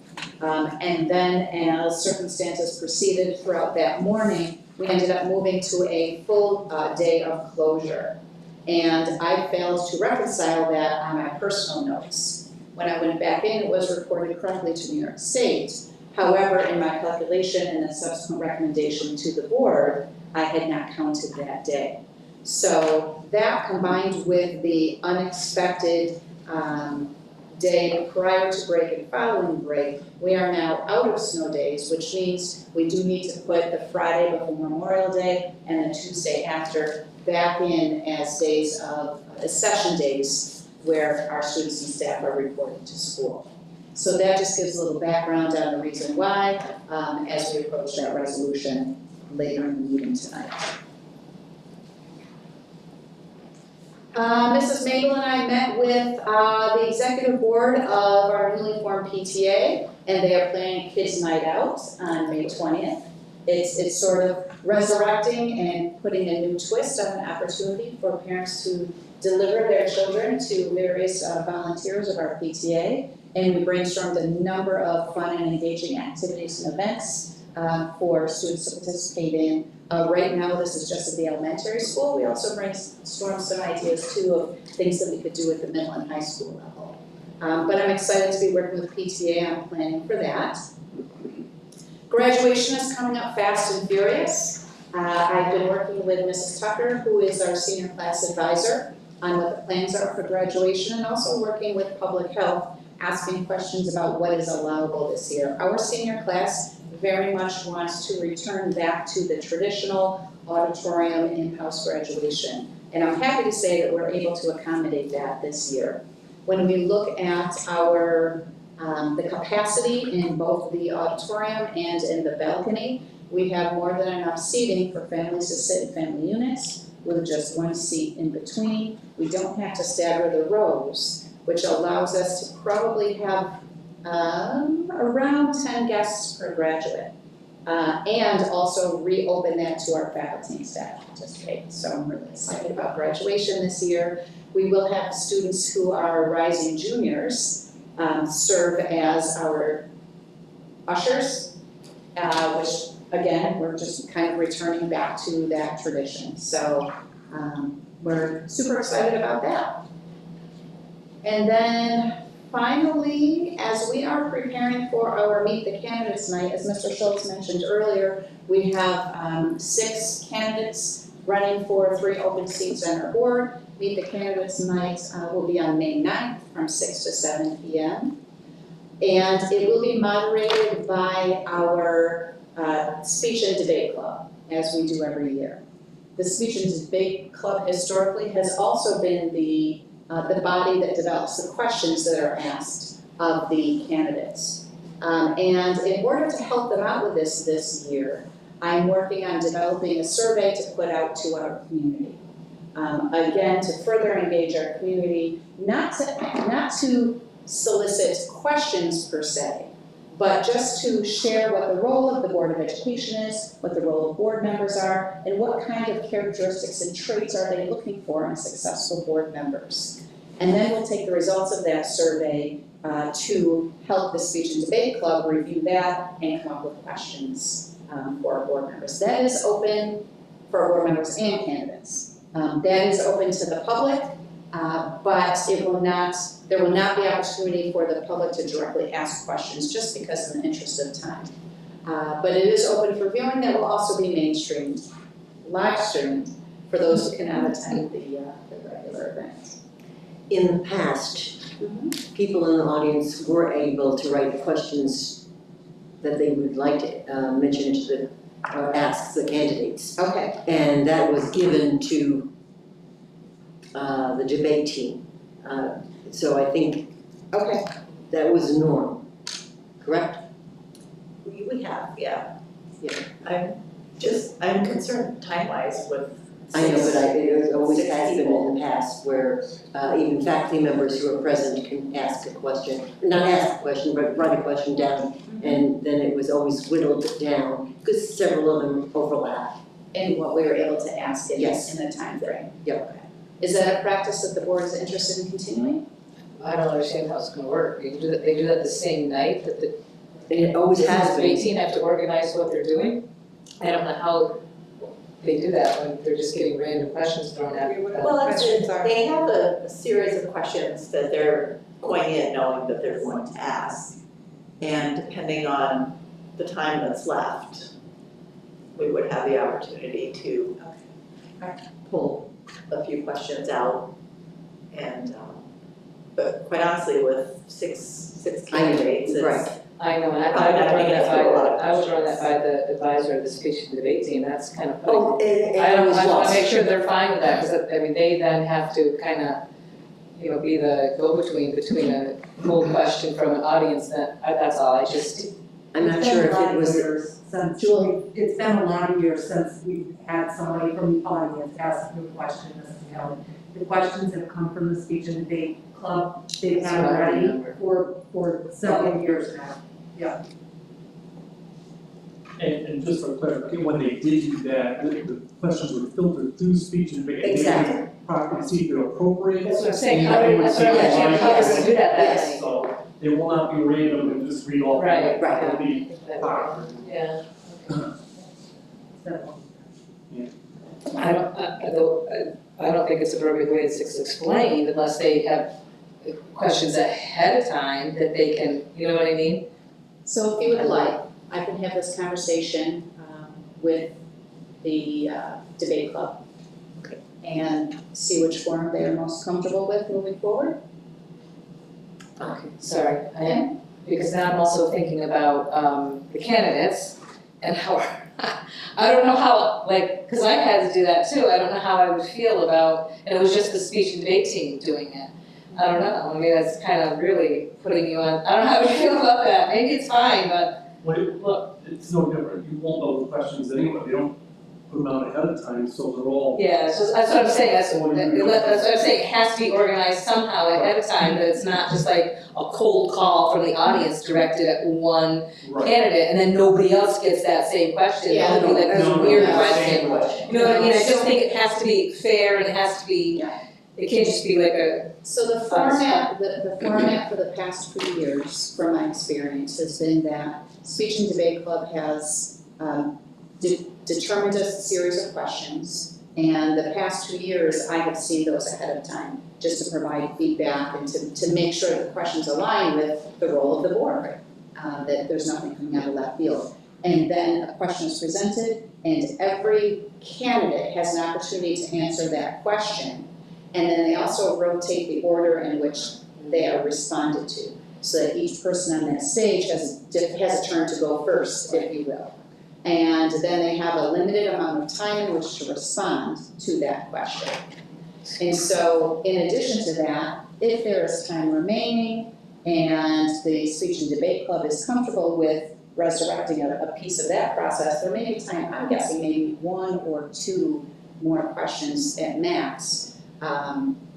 And then as circumstances proceeded throughout that morning, we ended up moving to a full day of closure. And I failed to reconcile that on my personal notes. When I went back in, it was reported correctly to New York State. However, in my calculation and the subsequent recommendation to the board, I had not counted that day. So that combined with the unexpected day prior to break and following break, we are now out of snow days, which means we do need to put the Friday before Memorial Day and the Tuesday after back in as days of session days where our students and staff are reporting to school. So that just gives a little background on the reason why as we approach that resolution later in the meeting tonight. Mrs. Mabel and I met with the executive board of our newly formed PTA, and they are planning a kids' night out on May 20th. It's sort of resurrecting and putting a new twist on an opportunity for parents to deliver their children to various volunteers of our PTA, and we brainstormed a number of fun and engaging activities and events for students to participate in. Right now, this is just at the elementary school. We also brainstormed some ideas too of things that we could do at the middle and high school level. But I'm excited to be working with PTA on planning for that. Graduation is coming up fast and furious. I've been working with Mrs. Tucker, who is our senior class advisor, on what the plans are for graduation, and also working with public health, asking questions about what is allowable this year. Our senior class very much wants to return back to the traditional auditorium in-house graduation. And I'm happy to say that we're able to accommodate that this year. When we look at our the capacity in both the auditorium and in the balcony, we have more than enough seating for families to sit in family units with just 1 seat in between. We don't have to stagger the rows, which allows us to probably have around 10 guests per graduate. And also reopen that to our faculty and staff to participate. So I'm really excited about graduation this year. We will have students who are rising juniors serve as our ushers, which again, we're just kind of returning back to that tradition. So we're super excited about that. And then finally, as we are preparing for our Meet the Candidates night, as Mr. Schultz mentioned earlier, we have 6 candidates running for 3 open seats on our board. Meet the Candidates night will be on May 9th from 6 to 7 p.m. And it will be moderated by our speech and debate club, as we do every year. The speech and debate club historically has also been the body that develops the questions that are asked of the candidates. And in order to help them out with this year, I'm working on developing a survey to put out to our community. Again, to further engage our community, not to solicit questions per se, but just to share what the role of the Board of Education is, what the role of board members are, and what kind of characteristics and traits are they looking for in successful board members. And then we'll take the results of that survey to help the Speech and Debate Club review that and come up with questions for our board members. That is open for our board members and candidates. That is open to the public, but there will not be opportunity for the public to directly ask questions just because of the interest of time. But it is open for viewing. That will also be mainstreamed, live streamed, for those who cannot attend the regular event. In the past, people in the audience were able to write questions that they would like to mention to or ask the candidates. Okay. And that was given to the debate team. So I think Okay. that was the norm, correct? We have, yeah. Yeah. I'm concerned time-wise with I know, but it always six has been people. in the past where even faculty members who are present can ask a question, not ask a question, but write a question down, and then it was always whittled down, because several of them overlap. And what we were able to ask in Yes. the time frame. Yep. Okay. Is that a practice that the board is interested in continuing? I don't understand how it's gonna work. They do that the same night that the And it always has been. debate team have to organize what they're doing. I don't know how they do that when they're just getting random questions thrown at them. Well, they have a series of questions that they're going in knowing that they're going to ask. And depending on the time that's left, we would have the opportunity to pull a few questions out. And, but quite honestly, with six candidates, it's. Right. I know, and I Probably not gonna get through a lot of I would run that questions. by the advisor of the speech and debate team. That's kind of putting. Oh, it I was wanna lost. make sure they're fine with that, because I mean, they then have to kind of, be the go-between between a full question from an audience that's all. I'm not sure if it was, It's been a lot of years since we've had somebody from the audience ask a question, Mrs. Kelly. The questions have come from the Speech and Debate Club. They've That's had what I already remember. for several years now. And just for clarification, when they did do that, the questions were filtered through speech and debate. Exactly. Probably see if they're appropriate. That's what I'm saying, And how they do, would that's see what I'm the saying, how audience. they're gonna do that Yes. So they will not be random and just read off. Right. Right. It'll be proper. Yeah. So, I don't think it's appropriate the way it's explained unless they have questions ahead of time that they can, you know what I mean? So if you would like, I can have this conversation with the debate club. Okay. And see which form they are most comfortable with moving forward. Okay, sorry, because now I'm also thinking about the candidates and how, I don't know how, like, because I've had to do that too, I don't know how I would feel about, and it was just the speech and debate team doing it. I don't know, I mean, that's kind of really putting you on, I don't know how you feel about that, maybe it's fine, but. Well, look, it's no different. You won't know the questions anyway. They don't put them out ahead of time, so they're all. Yeah, so that's what I'm saying, that's what I'm saying, it has to be organized somehow ahead of time, that it's not just like a cold call from the audience directed at one Right. candidate, and then nobody else gets that same question, Yeah. it'll be like this No, weird no, question. same You know what I mean, I just think it has to be fair and it has to be, it can't just be like a, So the format, the format for the past few years, from my experience, has been that Speech and Debate Club has determined a series of questions. And the past 2 years, I have seen those ahead of time, just to provide feedback and to make sure the questions align with the role of the board, that there's nothing coming out of left field. And then a question is presented, and every candidate has an opportunity to answer that question. And then they also rotate the order in which they are responded to, so that each person on that stage has a turn to go first, if you will. And then they have a limited amount of time in which to respond to that question. And so, in addition to that, if there is time remaining and the Speech and Debate Club is comfortable with resurrecting a piece of that process, there may be time, I'm guessing maybe 1 or 2 more questions at max,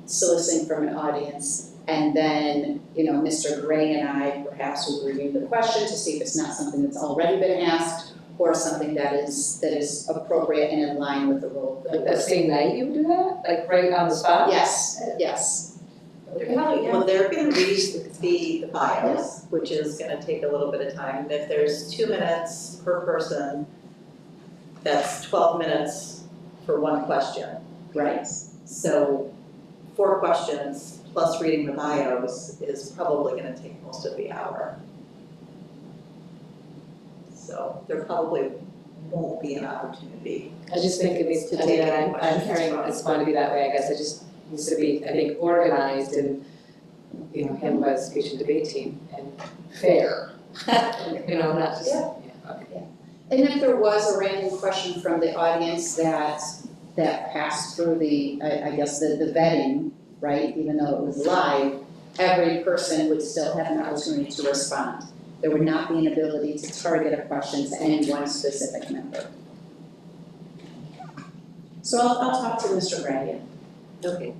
soliciting from an audience And then, Mr. Gray and I perhaps will review the question to see if it's not something that's already been asked or something that is appropriate and in line with the role. Like that same night you would do that? Like right on the spot? Yes, yes. They're probably, well, they're gonna read the bios, which is gonna take a little bit of time. And if there's 2 minutes per person, that's 12 minutes for one question. Right. So 4 questions plus reading the bios is probably gonna take most of the hour. So there probably won't be an opportunity. I just think it needs To to, take any I'm questions hearing from. it's going to be that way, I guess, it just needs to be, I think, organized and, handled by the speech and debate team and fair. Not just, okay. And if there was a random question from the audience that passed through the vetting, right, even though it was live, every person would still have an opportunity to respond. There would not be an ability to target a question to any one specific member. So I'll talk to Mr. Gray Okay.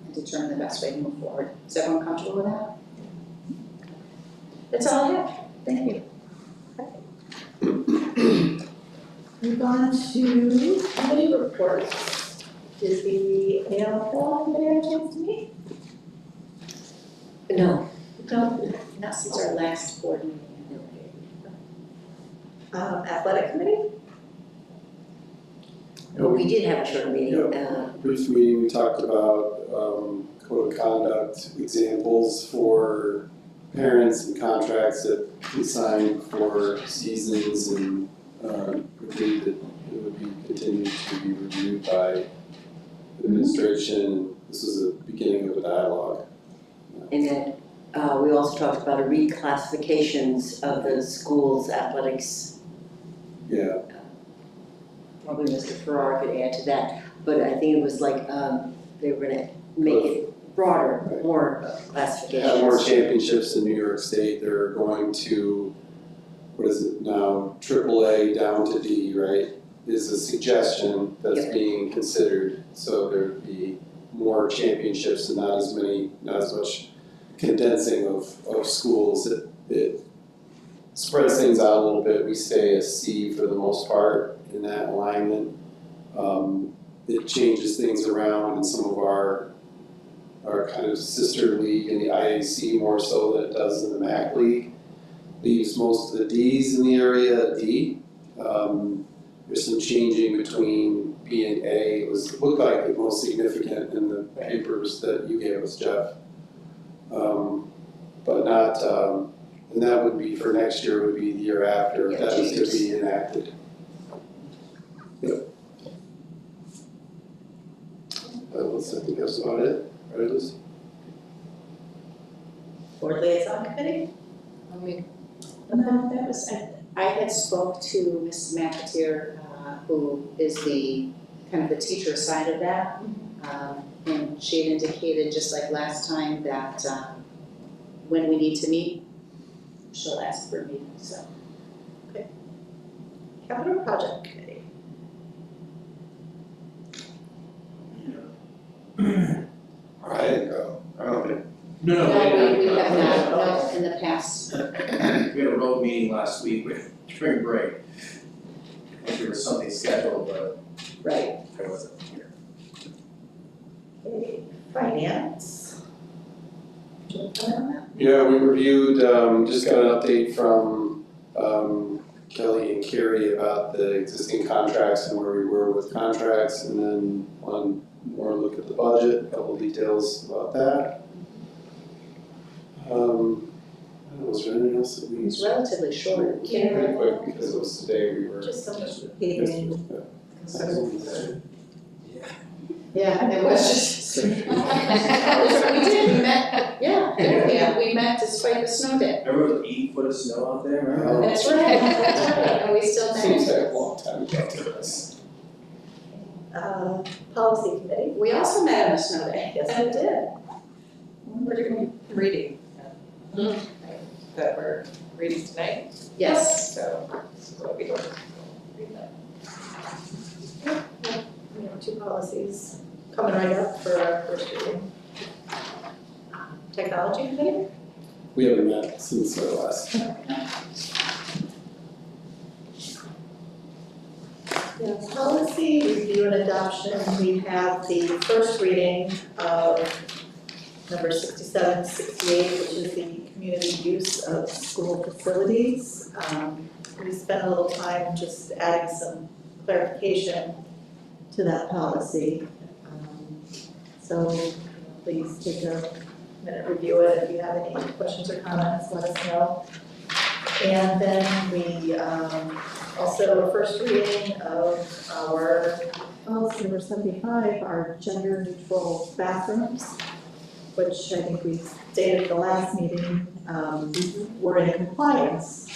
and determine the best way to move forward. Is everyone comfortable with that? That's all I have. Thank you. We've gone to committee reports. Did the ALFL committee have a chance to meet? No. No, not since our last board meeting. Athletic committee? Well, we did have a short meeting. Brief meeting, we talked about code of conduct examples for parents and contracts that we signed for seasons and agreed that it would be continued to be reviewed by administration. This was the beginning of a dialogue. And then we also talked about a reclassifications of the school's athletics. Yeah, Probably Mr. Farrar could add to that, but I think it was like they were gonna make it broader, more classifications. have more championships in New York State. They're going to, what is it now, AAA down to D, right? Is a suggestion that's being considered. So there'd be more championships and not as much condensing of schools. It spreads things out a little bit. We stay a C for the most part in that alignment. It changes things around in some of our kind of sister league in the IAC more so than it does in the MAC league. Leaves most of the Ds in the area at D. There's some changing between B and A. It looked like the most significant in the papers that you gave us, Jeff. But not, and that would be for next year, would be the year after, if that was to be enacted. Yep. I think that's about it, right, Liz? Board liaison committee? No, that was, I had spoke to Mrs. McAteer, who is the, kind of the teacher side of that. And she had indicated, just like last time, that when we need to meet, she'll ask for a meeting, so. Capital project committee? I didn't go. I don't think. No, we have not, no, in the past. We had a road meeting last week with spring break. I think there was something scheduled, but Right. I wasn't here. Okay, finance? Do you want to comment on that? Yeah, we reviewed, just got an update from Kelly and Carrie about the existing contracts and where we were with contracts, and then one more look at the budget, a couple details about that. Was there anything else that we? It's relatively short. Pretty quick because it was today we were. Just some Yeah. Yeah, it was just. We did, we met, yeah, we met despite the snow day. Remember it was 8 foot of snow out there, right? Oh. That's right, and we still met. Seems like a long time ago to us. Policy committee? We also met on a snow day. Yes, we did. What are you reading? That we're reading tonight? Yes. So, what we don't read that. We have 2 policies coming right up for our first reading. Technology Committee? We haven't met since our last. Yeah, policy review and adoption, we have the first reading of number 6768, which is the community use of school facilities. We spent a little time just adding some clarification to that policy. So please take a minute, review it. If you have any questions or comments, let us know. And then we also a first reading of our policy number 75, our gender neutral bathrooms, which I think we stated at the last meeting, we're in compliance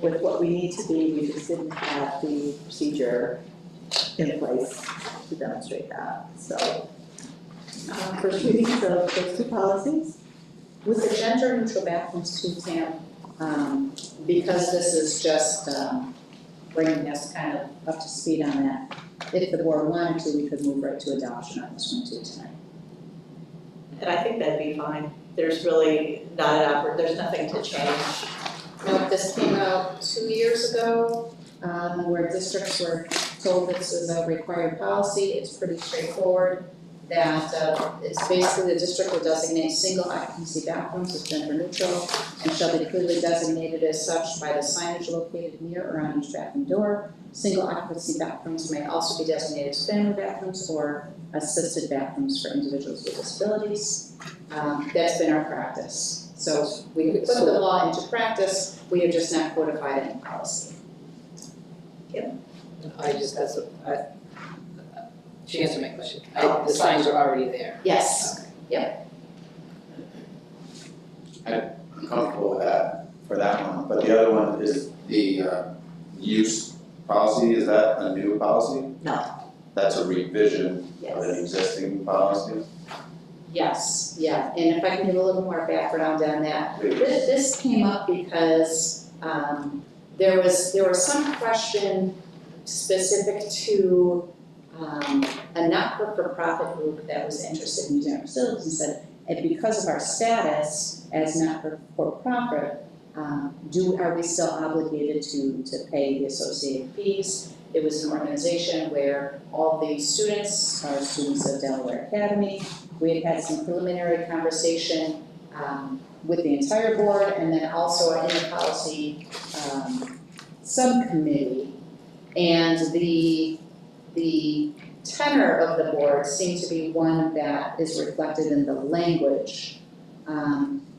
with what we need to be. We just didn't have the procedure in place to demonstrate that. So first readings of those two policies. With the gender neutral bathrooms too, Tam, because this is just bringing us kind of up to speed on that, if the board wanted to, we could move right to adoption on this one too tonight. And I think that'd be fine. There's really not there's nothing to change. No, this came out 2 years ago, where districts were told this is a required policy. It's pretty straightforward. That it's basically the district will designate single occupancy bathrooms as gender neutral and shall be clearly designated as such by the signage located near or on each bathroom door. Single occupancy bathrooms may also be designated as family bathrooms or assisted bathrooms for individuals with disabilities. That's been our practice. So we put the law into practice, we have just not codified it in policy. She answered my question. The signs are already there. Yes. I'm comfortable with that for that one, but the other one is the use policy, is that a new policy? No. That's a revision of an Yes. existing policy? Yes, yeah, and if I can give a little more background on that. This came up because there was some question specific to a not-for-profit group that was interested in using our facilities and said, and because of our status as not-for-profit, are we still obligated to pay the associated fees? It was an organization where all the students are students of Delaware Academy. We had had some preliminary conversation with the entire board and then also in the policy subcommittee. And the tenor of the board seemed to be one that is reflected in the language.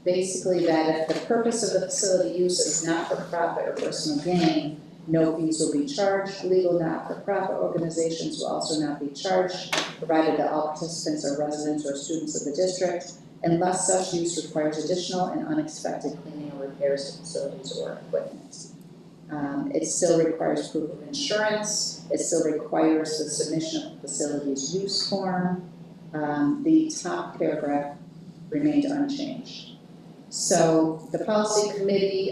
Basically that if the purpose of the facility use is not for profit or personal gain, no fees will be charged. Legal not-for-profit organizations will also not be charged, provided that all participants are residents or students of the district, unless such use requires additional and unexpected cleaning or repairs to facilities or equipment. It still requires proof of insurance. It still requires the submission of the facility's use form. The top paragraph remained unchanged. So the policy committee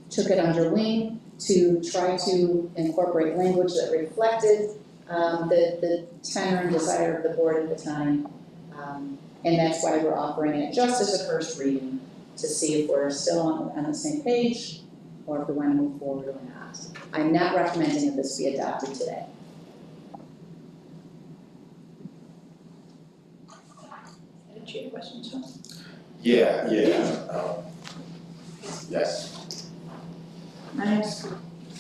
took it under wing to try to incorporate language that reflected the tenor and desire of the board at the time. And that's why we're offering it just as a first reading to see if we're still on the same page or if we want to move forward or not. I'm not recommending that this be adopted today. Did you have questions, John? Yeah. Yes. Can I ask a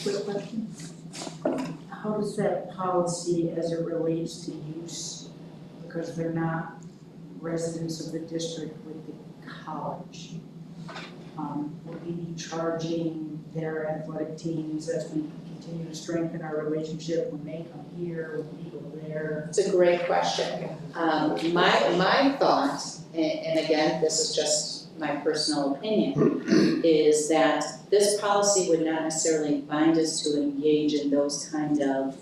quick question? How does that policy as it relates to use, because they're not residents of the district with the college? Will we be charging their athletic teams as we continue to strengthen our relationship when they come here, when we go there? It's a great question. My thought, and again, this is just my personal opinion, is that this policy would not necessarily bind us to engage in those kind of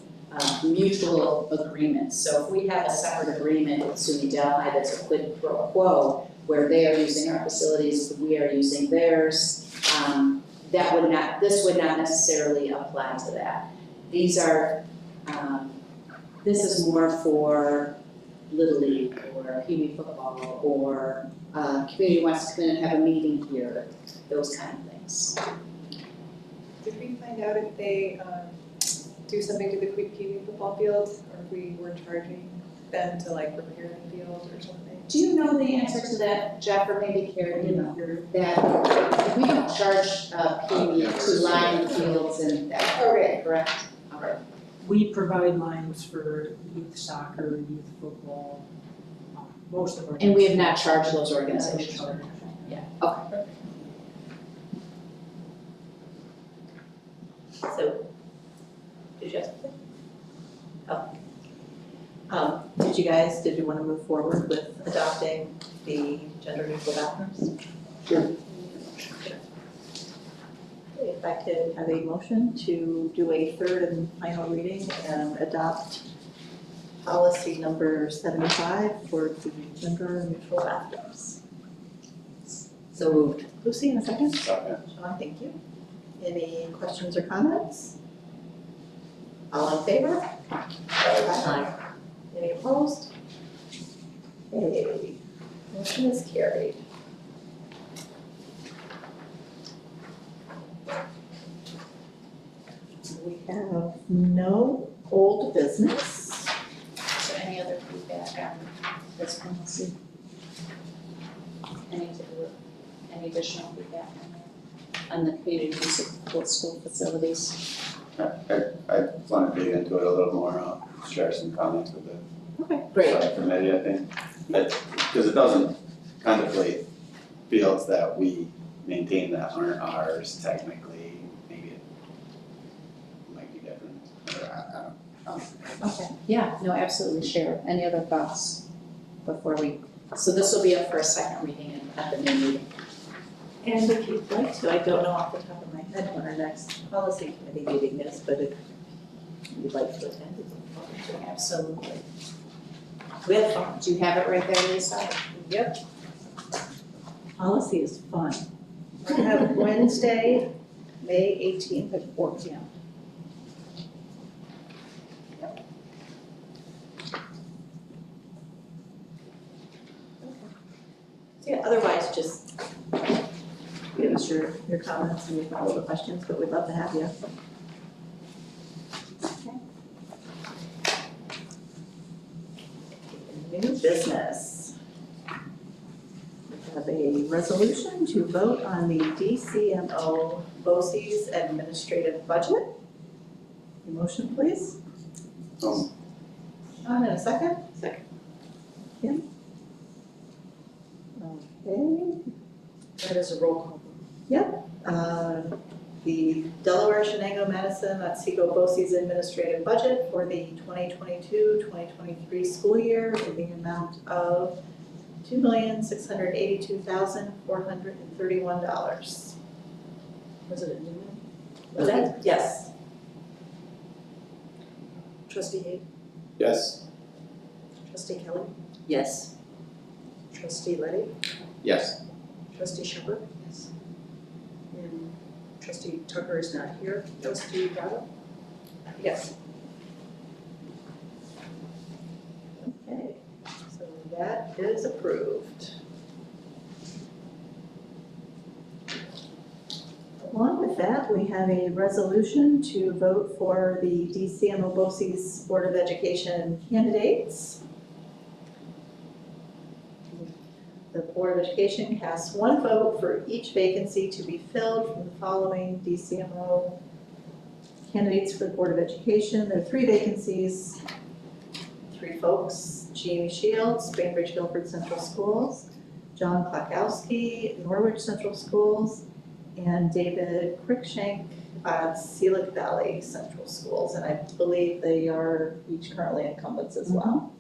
mutual agreements. So if we have a separate agreement with SUNY Delhi that's a quid pro quo, where they are using our facilities, we are using theirs, this would not necessarily apply to that. These are, this is more for Little League or Pee Wee football, or community wants to come in and have a meeting here, those kind of things. Did we find out if they do something to the Pee Wee football field, or if we were charging them to like repair the field or something? Do you know the answer to that, Jeff, or maybe Carrie, you know, that we don't charge Pee Wee to line the fields and that, correct? All right. We provide lines for youth soccer, youth football, most of our. And we have not charged those organizations? Yeah, okay. So, did you have something? Oh. Did you want to move forward with adopting the gender neutral bathrooms? Sure. If I could have a motion to do a third and final reading and adopt policy number 75 for the gender neutral bathrooms. So moved. Lucy, in a second? Second. Sean, thank you. Any questions or comments? All in favor? Aye. Any opposed? Okay, motion is carried. We have no old business. Is there any other feedback on this policy? Any additional feedback on the community support school facilities? I want to dig into it a little more, I'll share some comments with the Okay, great. committee, I think. Because it doesn't contemplate fields that we maintain that aren't ours technically, maybe it might be different, or I don't know. Okay, yeah, no, absolutely, share. Any other thoughts before we, so this will be up for a second reading at the new meeting. And if you'd like to, I don't know off the top of my head when our next policy committee meeting is, but if you'd like to attend, it's welcome to. Absolutely. We have fun. Do you have it right there, Lisa? Yep. Policy is fun. We have Wednesday, May 18th at 4 p.m. So yeah, otherwise, just give us your comments and we can follow the questions, but we'd love to have you. New business. We have a resolution to vote on the DCMO BOCES administrative budget. A motion, please. Um, In a second? Second. Kim? Okay. That is a roll call. The Delaware, Shenango, Madison, Otsego BOCES administrative budget for the 2022-2023 school year in the amount of $2,682,431. Was it a new one? Was that? Yes. Trustee Hayes, Yes. trustee Kelly, Yes. trustee Letty, Yes. trustee Shepherd. Yes. And trustee Tucker is not here. Trustee Gatto? Yes. Okay, so that is approved. Along with that, we have a resolution to vote for the DCMO BOCES Board of Education candidates. The Board of Education casts one vote for each vacancy to be filled from the following DCMO candidates for the Board of Education. There are 3 vacancies, 3 folks: Jamie Shields, Bainbridge Guilford Central Schools, John Klakowski, Norwich Central Schools, and David Crickshank at Selick Valley Central Schools. And I believe they are each currently incumbents as well.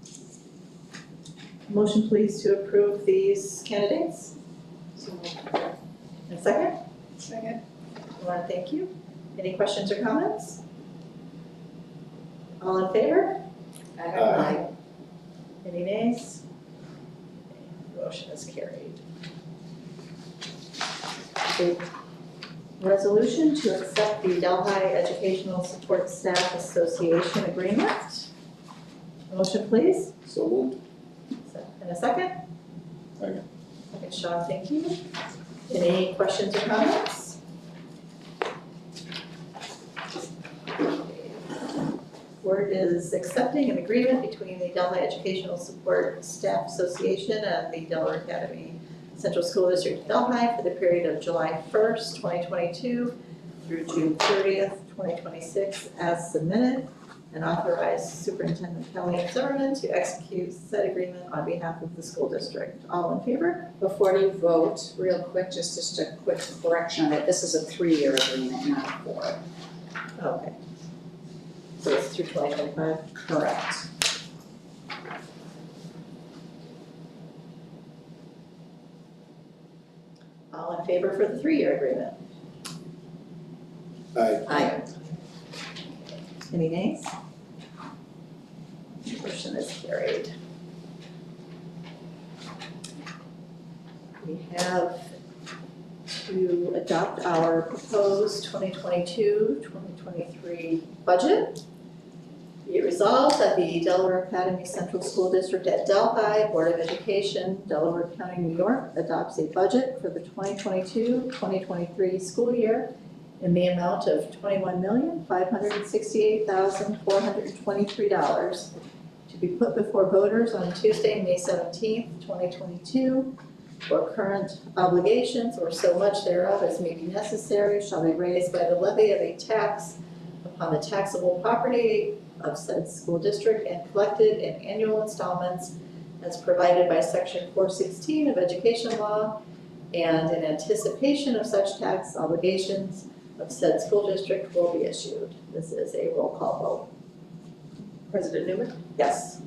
Motion please to approve these candidates. And second? Second. I want to thank you. Any questions or comments? All in favor? Aye. Any nays? Motion is carried. A resolution to accept the Delhi Educational Support Staff Association agreement. Motion please. So moved. And a second? Second. Okay, Sean, thank you. Any questions or comments? Board is accepting an agreement between the Delhi Educational Support Staff Association and the Delaware Academy Central School District Delhi for the period of July 1st, 2022 through June 30th, 2026 as submitted, and authorize Superintendent Kelly Zimmerman to execute said agreement on behalf of the school district. All in favor? Before you vote, real quick, just a quick correction on it, this is a 3-year agreement, not a 4. Okay. So it's through 2025? Correct. All in favor for the 3-year agreement? Aye. Aye. Any nays? Motion is carried. We have to adopt our proposed 2022-2023 budget. Be it resolved that the Delaware Academy Central School District at Delhi Board of Education, Delaware County, New York, adopts a budget for the 2022-2023 school year in the amount of $21,568,423 to be put before voters on Tuesday, May 17th, 2022, for current obligations or so much thereof as may be necessary shall be raised by the levy of a tax upon the taxable property of said school district and collected in annual installments as provided by section 416 of education law, and in anticipation of such tax obligations of said school district will be issued. This is a roll call vote. President Newman, Yes.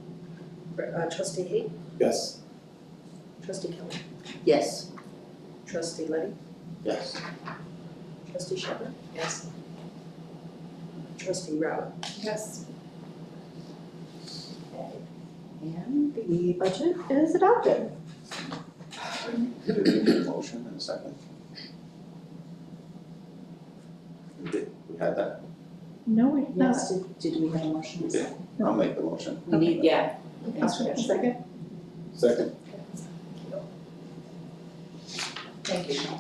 Trustee Hay, Yes. Trustee Kelly, Yes. Trustee Letty, Yes. Trustee Shepherd, Yes. Trustee Robert. Yes. And the budget is adopted. Motion and a second. We had that? No, we did not. Yes, did we have a motion? We did. I'll make the motion. We need, yeah. Okay, second. Second. Thank you, Sean.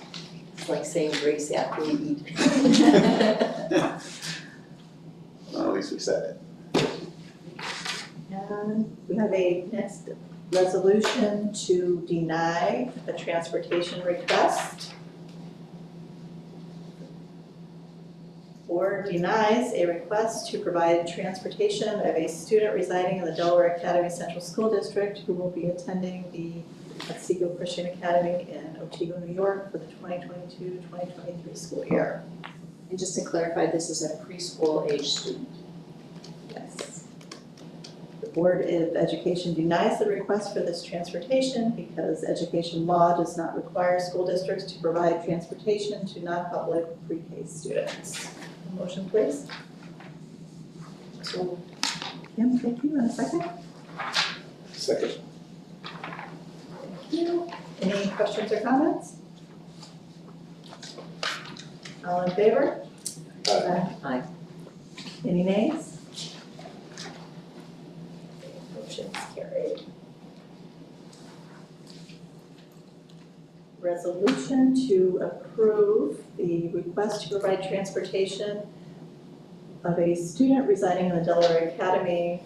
It's like saying grace after we eat. Well, at least we said it. And we have a next resolution to deny a transportation request. Or denies a request to provide transportation of a student residing in the Delaware Academy Central School District who will be attending the Otsego Christian Academy in Otsego, New York for the 2022-2023 school year. And just to clarify, this is a preschool age student. Yes. The Board of Education denies the request for this transportation because education law does not require school districts to provide transportation to non-public pre-K students. Motion, please. So Kim, thank you. And a second? Second. Thank you. Any questions or comments? All in favor? Aye. Any nays? Motion's carried. Resolution to approve the request to provide transportation of a student residing in the Delaware Academy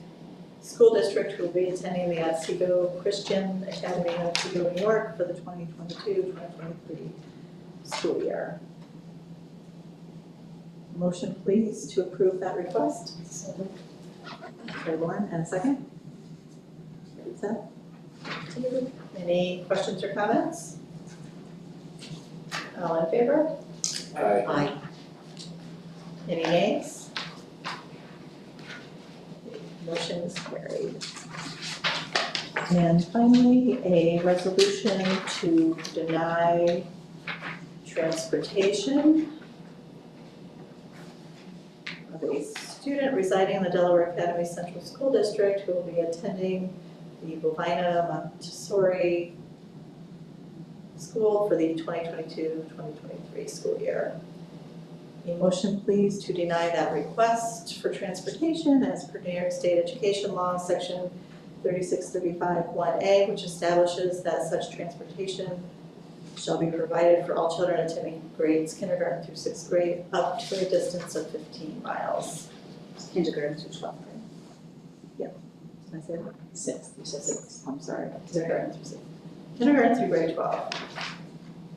School District who will be attending the Otsego Christian Academy in Otsego, New York for the 2022-2023 school year. Motion, please, to approve that request. Okay, Lauren, and a second? Lisa? Any questions or comments? All in favor? Aye. Any nays? Motion is carried. And finally, a resolution to deny transportation of a student residing in the Delaware Academy Central School District who will be attending the Bovina Montessori School for the 2022-2023 school year. A motion, please, to deny that request for transportation as per New York State Education Law, section 3635-1A, which establishes that such transportation shall be provided for all children attending grades kindergarten through 6th grade up to a distance of 15 miles. Kindergarten through 12th grade. Did I say that? 6th, you said 6th. I'm sorry, kindergarten through 6th. Kindergarten through grade 12.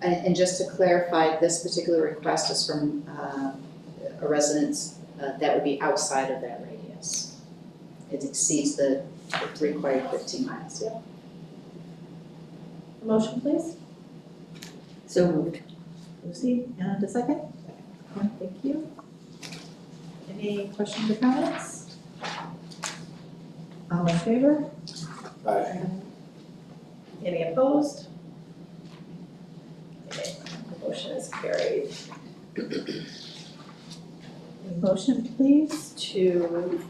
And just to clarify, this particular request is from a residence that would be outside of that radius. It exceeds the required 15 miles. A motion, please. So moved. Lucy, and a second? Thank you. Any questions or comments? All in favor? Aye. Any opposed? Okay, the motion is carried. A motion, please, to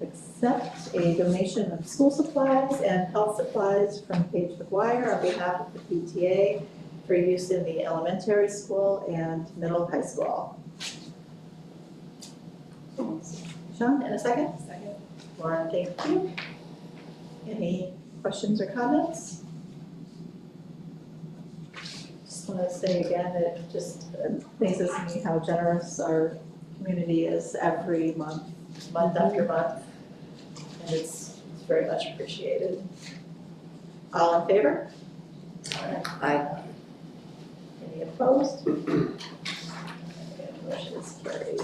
accept a donation of school supplies and health supplies from Paige McGuire on behalf of the PTA for use in the elementary school and middle high school. Sean, in a second? Second. Lauren, thank you. Any questions or comments? Just want to say again, it just amazes me how generous our community is every month, month after month. And it's very much appreciated. All in favor? Aye. Any opposed? Okay, motion is carried.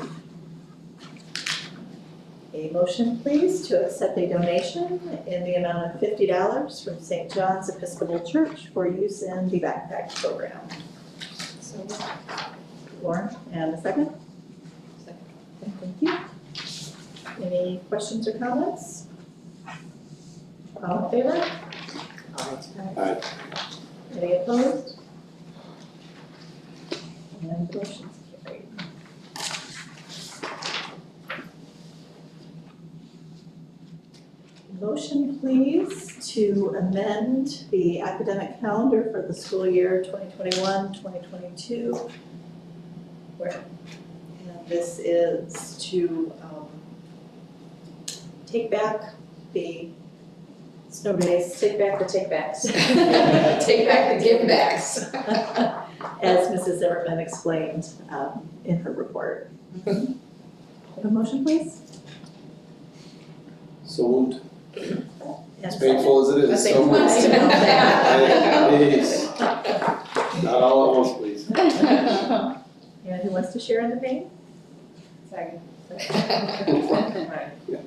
A motion, please, to accept a donation in the amount of $50 from St. John's Episcopal Church for use in the backpack program. So Lauren, and a second? Second. Okay, thank you. Any questions or comments? All in favor? Aye. Any opposed? And the motion's carried. Motion, please, to amend the academic calendar for the school year 2021-2022. And this is to take back the snow days, take back the take-backs. Take back the give-backs. As Mrs. Zimmerman explained in her report. Have a motion, please? So moved. And As painful as it is, so Who wants moved. to know that? Please. Not all at once, please. And who wants to share in the pain? Second.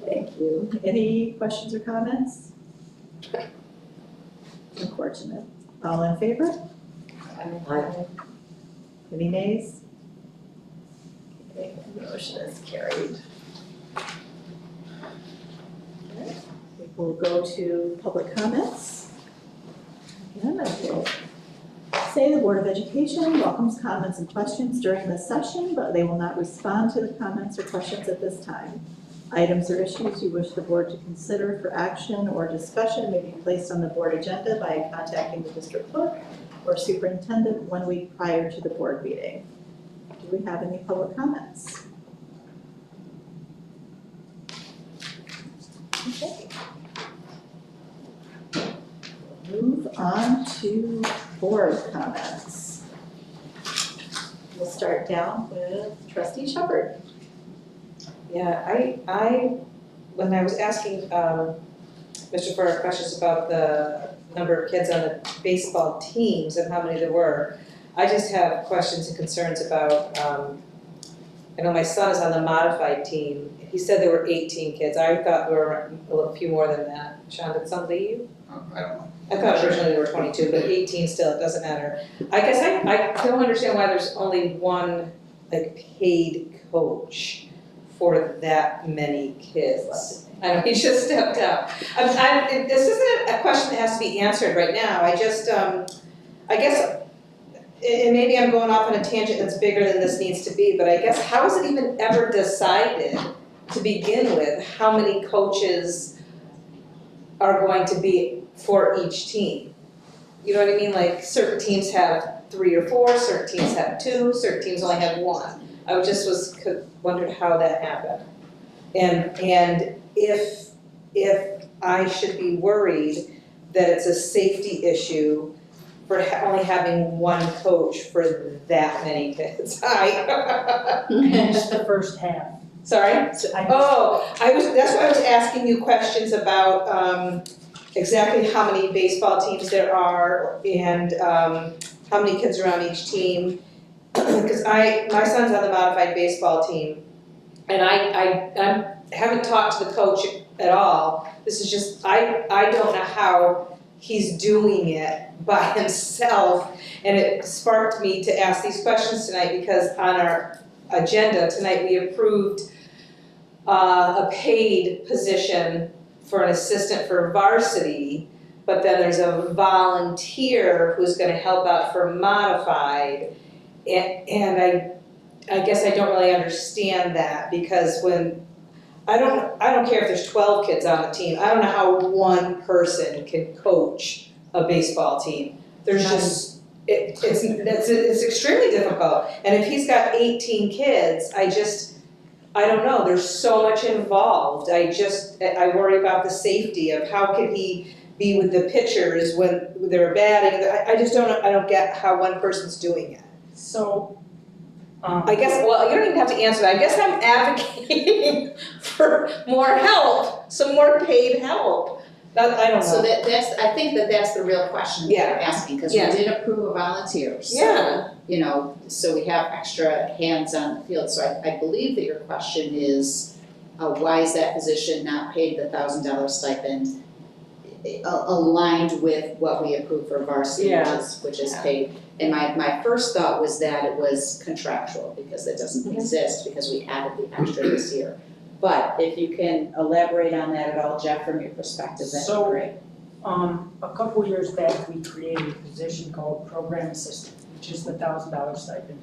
Thank you. Any questions or comments? Unfortunate. All in favor? Aye. Any nays? Okay, the motion is carried. Okay, we will go to public comments. Again, I will say the Board of Education welcomes comments and questions during this session, but they will not respond to the comments or questions at this time. Items or issues you wish the board to consider for action or discussion may be placed on the board agenda by contacting the district clerk or superintendent 1 week prior to the board meeting. Do we have any public comments? Okay. Move on to board comments. We'll start down with Trustee Shepherd. Yeah, I, when I was asking Mr. Farrar questions about the number of kids on the baseball teams and how many there were, I just have questions and concerns about, I know my son is on the modified team. He said there were 18 kids. I thought there were a few more than that. Sean, did some leave you? I don't know. I thought originally there were 22, but 18 still, it doesn't matter. I guess I don't understand why there's only one, like, paid coach for that many kids. I know, he just stepped out. This isn't a question that has to be answered right now. I just, I guess, and maybe I'm going off on a tangent that's bigger than this needs to be, but I guess how is it even ever decided to begin with how many coaches are going to be for each team? You know what I mean? Like certain teams have 3 or 4, certain teams have 2, certain teams only have 1. I just wondered how that happened. And if I should be worried that it's a safety issue for only having one coach for that many kids. I missed the first half. Sorry? I- That's why I was asking you questions about exactly how many baseball teams there are and how many kids are on each team. Because my son's on the modified baseball team, and I haven't talked to the coach at all. This is just, I don't know how he's doing it by himself. And it sparked me to ask these questions tonight because on our agenda tonight, we approved a paid position for an assistant for varsity, but then there's a volunteer who's gonna help out for modified. And I guess I don't really understand that because when, I don't care if there's 12 kids on the team, I don't know how one person can coach a baseball team. There's just, it's extremely difficult. And if he's got 18 kids, I don't know, there's so much involved. I worry about the safety of how could he be with the pitchers when they're batting. I don't get how one person's doing it. So, I guess, well, you don't even have to answer that. I guess I'm advocating for more help, some more paid help. I don't know. So I think that's the real question that you're asking, because we Yeah. did approve a volunteer, so, Yeah. you know, so we have extra hands on the field. So I believe that your question is, why is that position not paid the $1,000 stipend aligned with what we approved for varsity, which is paid? And my first thought was that it was contractual, because it doesn't exist, because we added the extra this year. But if you can elaborate on that at all, Jeff, from your perspective, that'd be great. a couple years back, we created a position called program assistant, which is the $1,000 stipend.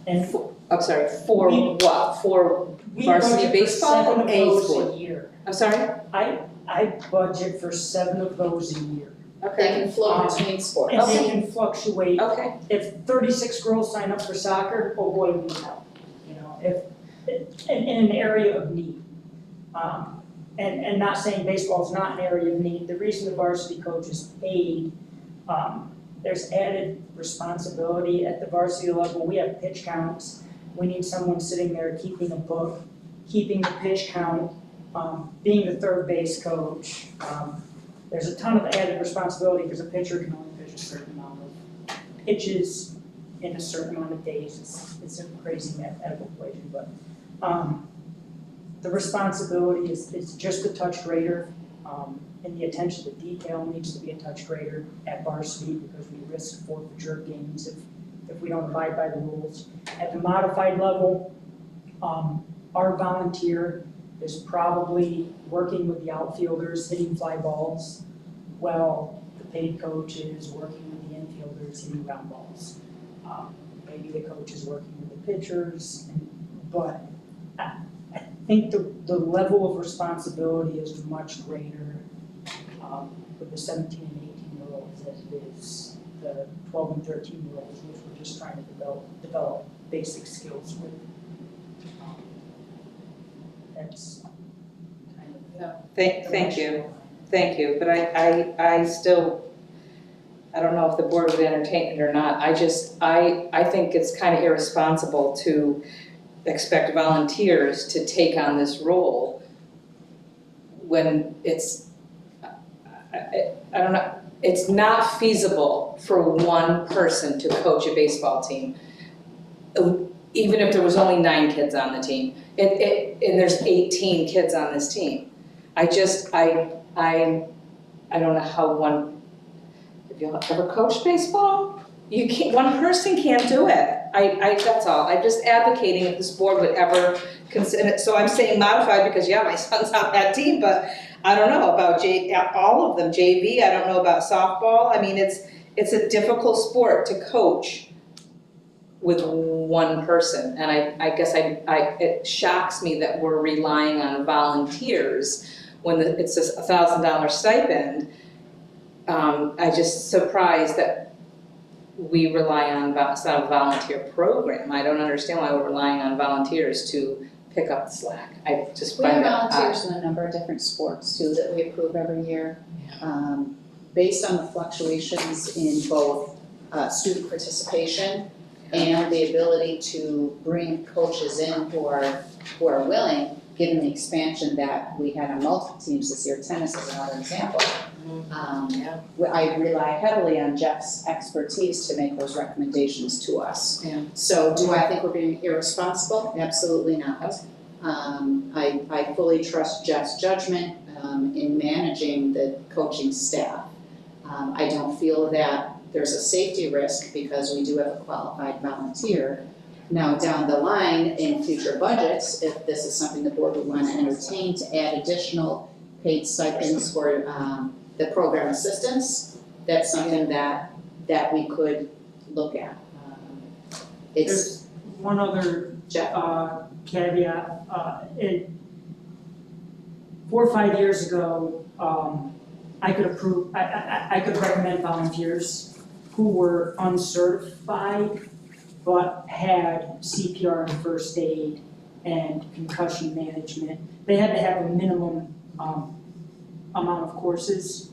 And I'm sorry, for We- what? For we varsity budget for baseball 7 or of A those sport? a year. I'm sorry? I budget for 7 of those a year. They can flow between sports. And they can fluctuate. Okay. If 36 girls sign up for soccer, oh boy, we need help. You know, if, in an area of need. And not saying baseball's not an area of need, the reason the varsity coach is paid, there's added responsibility at the varsity level. We have pitch counts. We need someone sitting there keeping a book, keeping the pitch count, being the third base coach. There's a ton of added responsibility because a pitcher can only pitch a certain amount of pitches in a certain amount of days. It's a crazy mathematical equation, but the responsibility is just a touch greater, and the attention to detail needs to be a touch greater at varsity because we risk forfeiture of games if we don't abide by the rules. At the modified level, our volunteer is probably working with the outfielders, hitting fly balls, while the paid coach is working with the infielders, hitting ground balls. Maybe the coach is working with the pitchers, but I think the level of responsibility is much greater with the 17 and 18-year-olds as it is the 12 and 13-year-olds, which we're just trying to develop basic skills with. That's kind of. Thank you, but I still, I don't know if the board would entertain it or not. I think it's kind of irresponsible to expect volunteers to take on this role when I don't know, it's not feasible for one person to coach a baseball team, even if there was only 9 kids on the team. And there's 18 kids on this team. I don't know how if you ever coached baseball, you can't, one person can't do it. That's all. I'm just advocating if this board would ever consider it. So I'm saying modified because, my son's on that team, but I don't know about all of them. JV, I don't know about softball. I mean, it's a difficult sport to coach with one person. And I guess it shocks me that we're relying on volunteers when it's just $1,000 stipend. I just surprised that we rely on, it's not a volunteer program. I don't understand why we're relying on volunteers to pick up the slack. I just We have find that volunteers in a number of different sports too that we approve every year. Based on the fluctuations in both student participation and the ability to bring coaches in who are willing, given the expansion that we had on multiple teams this year, tennis is another example. I rely heavily on Jeff's expertise to make those recommendations to us. Yeah. So do I think we're being irresponsible? Absolutely not. I fully trust Jeff's judgment in managing the coaching staff. I don't feel that there's a safety risk because we do have a qualified volunteer. Now, down the line in future budgets, if this is something the board would want to entertain to add additional paid stipends for the program assistants, that's something that we could look at. It's There's one other Jeff. caveat. 4 or 5 years ago, I could recommend volunteers who were uncertified but had CPR and first aid and concussion management. They had to have a minimum amount of courses.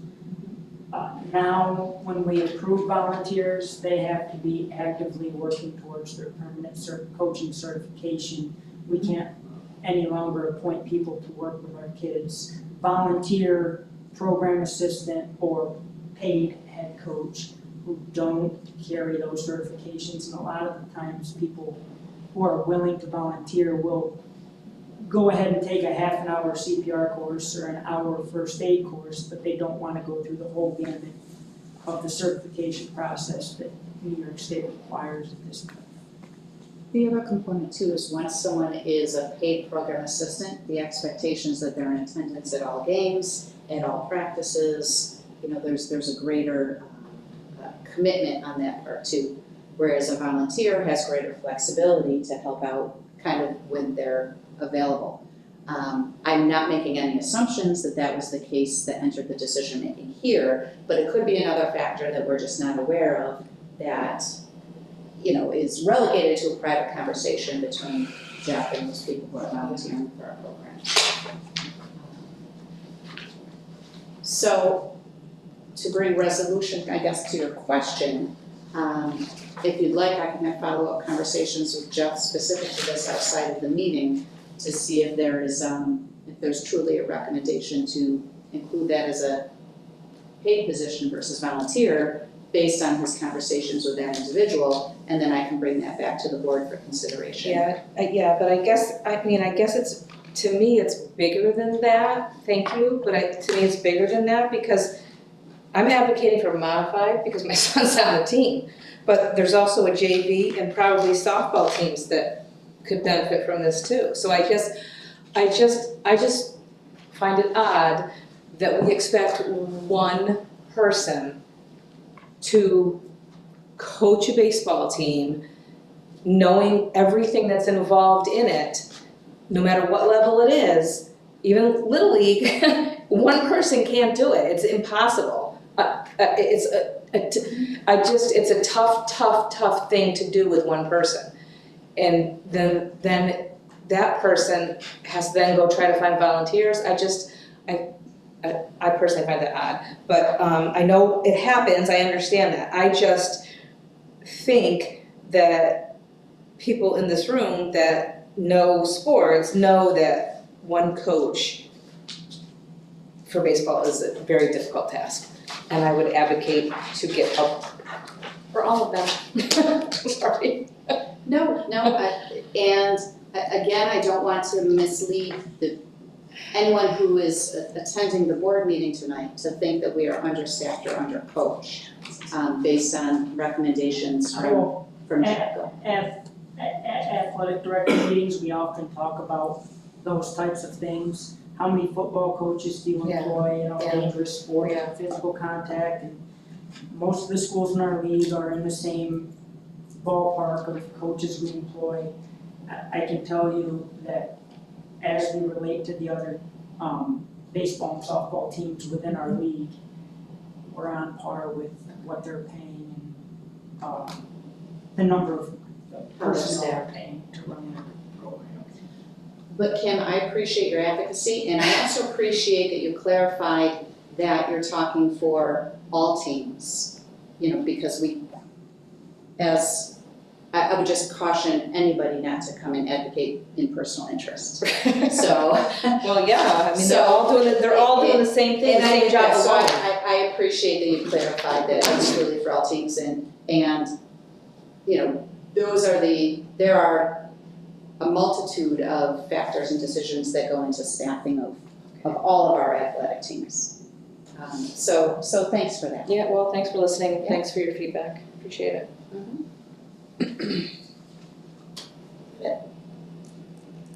Now, when we approve volunteers, they have to be actively working towards their permanent coaching certification. We can't any longer appoint people to work with our kids. Volunteer, program assistant, or paid head coach who don't carry those certifications. And a lot of the times, people who are willing to volunteer will go ahead and take a half an hour CPR course or an hour first aid course, but they don't want to go through the whole gamut of the certification process that New York State requires at this point. The other component too is once someone is a paid program assistant, the expectation is that they're in attendance at all games, at all practices. There's a greater commitment on that part too. Whereas a volunteer has greater flexibility to help out kind of when they're available. I'm not making any assumptions that was the case that entered the decision making here, but it could be another factor that we're just not aware of that is relegated to a private conversation between Jeff and those people who are volunteering for our program. So, to bring resolution, I guess, to your question, if you'd like, I can have follow-up conversations with Jeff specific to this outside of the meeting to see if there's truly a recommendation to include that as a paid position versus volunteer based on his conversations with that individual, and then I can bring that back to the board for consideration. But I guess it's, to me, it's bigger than that, thank you, but to me it's bigger than that because I'm advocating for modified because my son's on the team, but there's also a JV and probably softball teams that could benefit from this too. So I just find it odd that we expect one person to coach a baseball team, knowing everything that's involved in it, no matter what level it is, even Little League, one person can't do it, it's impossible. It's a tough thing to do with one person. And then that person has to then go try to find volunteers. I personally find that odd, but I know it happens, I understand that. I just think that people in this room that know sports know that one coach for baseball is a very difficult task. And I would advocate to get help for all of them. Sorry. No, and again, I don't want to mislead anyone who is attending the board meeting tonight to think that we are understaffed or undercoached based on recommendations from Jeff. At athletic director meetings, we often talk about those types of things. How many football coaches do you employ in a dangerous sport, physical contact, and most of the schools in our league are in the same ballpark of coaches we employ. I can tell you that as we relate to the other baseball and softball teams within our league, we're on par with what they're paying and the number of personnel they're paying to run their program. But Kim, I appreciate your advocacy, and I also appreciate that you clarified that you're talking for all teams. You know, because I would just caution anybody not to come and advocate in personal interest. So. Well, yeah, I mean, So- they're all doing the same thing, the And I same did job that, so alone. I appreciate that you clarified that it's really for all teams and, you know, there are a multitude of factors and decisions that go into staffing of all of our athletic teams. So thanks for that. Yeah, well, thanks for listening, Yeah. thanks for your feedback, appreciate it.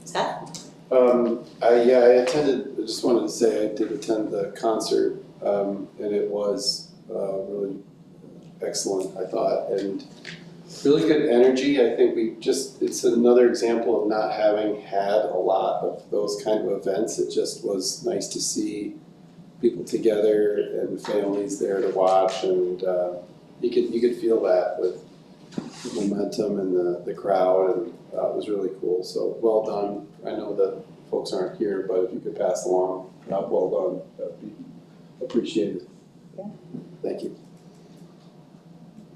Seth? I attended, I just wanted to say I did attend the concert, and it was, really excellent, I thought, and really good energy. I think it's another example of not having had a lot of those kind of events. It just was nice to see people together and families there to watch, and, you could feel that with the momentum and the crowd, and it was really cool. So well done. I know that folks aren't here, but if you could pass along, well done, that'd be appreciated. Yeah. Thank you.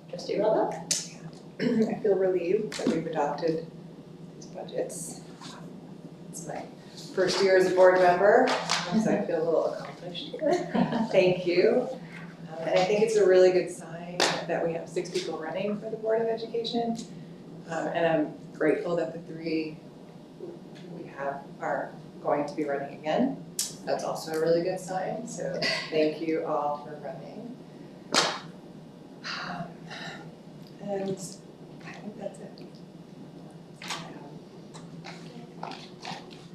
Trustee Rella? I feel relieved that we've adopted these budgets. It's my first year as a board member, so I feel a little accomplished here. Thank you. And I think it's a really good sign that we have 6 people running for the Board of Education. And I'm grateful that the 3 we have are going to be running again. That's also a really good sign, so thank you all for running. And I think that's it.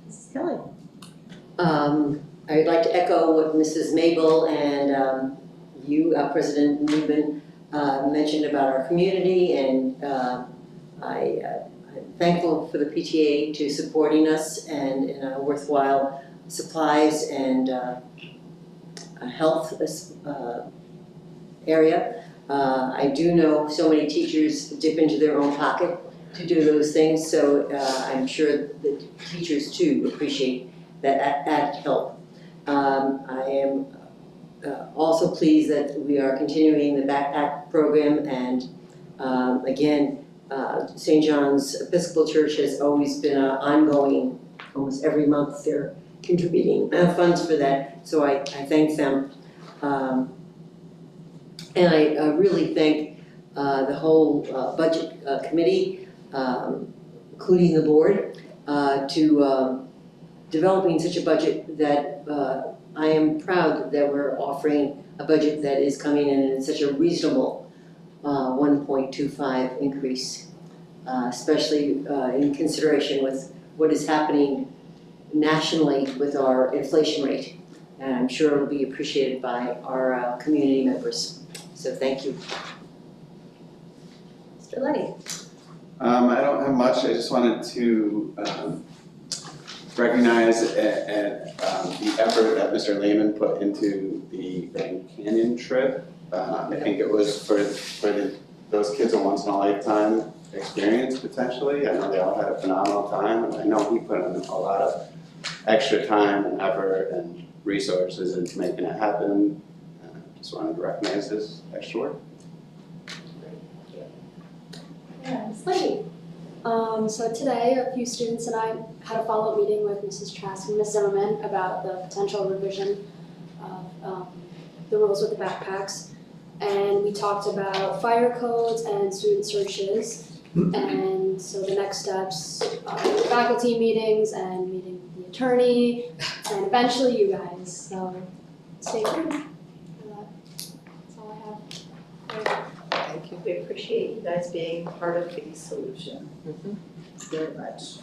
Mrs. Kelly. I'd like to echo what Mrs. Mabel and you, President Meetin, mentioned about our community, and I'm thankful for the PTA to supporting us and in a worthwhile supplies and health area. I do know so many teachers dip into their own pocket to do those things, so I'm sure the teachers too appreciate that added help. I am also pleased that we are continuing the backpack program, and again, St. John's Episcopal Church has always been ongoing. Almost every month they're contributing funds for that, so I thank them. And I really thank the whole budget committee, including the board, to developing such a budget that I am proud that we're offering a budget that is coming in at such a reasonable 1.25 increase, especially in consideration with what is happening nationally with our inflation rate. And I'm sure it will be appreciated by our community members. So thank you. Mr. Lenny. I don't have much. I just wanted to recognize the effort that Mr. Lehman put into the Grand Canyon trip. I think it was for those kids a once in a lifetime experience potentially. I know they all had a phenomenal time, and I know he put in a lot of extra time and effort and resources into making it happen. Just wanted to recognize his extra work. Yeah, it's late. So today, a few students and I had a follow-up meeting with Mrs. Trask and Ms. Zimmerman about the potential revision of the rules with the backpacks. And we talked about fire codes and student searches. And so the next steps are faculty meetings and meeting the attorney and eventually you guys. So stay tuned for that. That's all I have. Thank you. We appreciate you guys being part of the solution. Very much.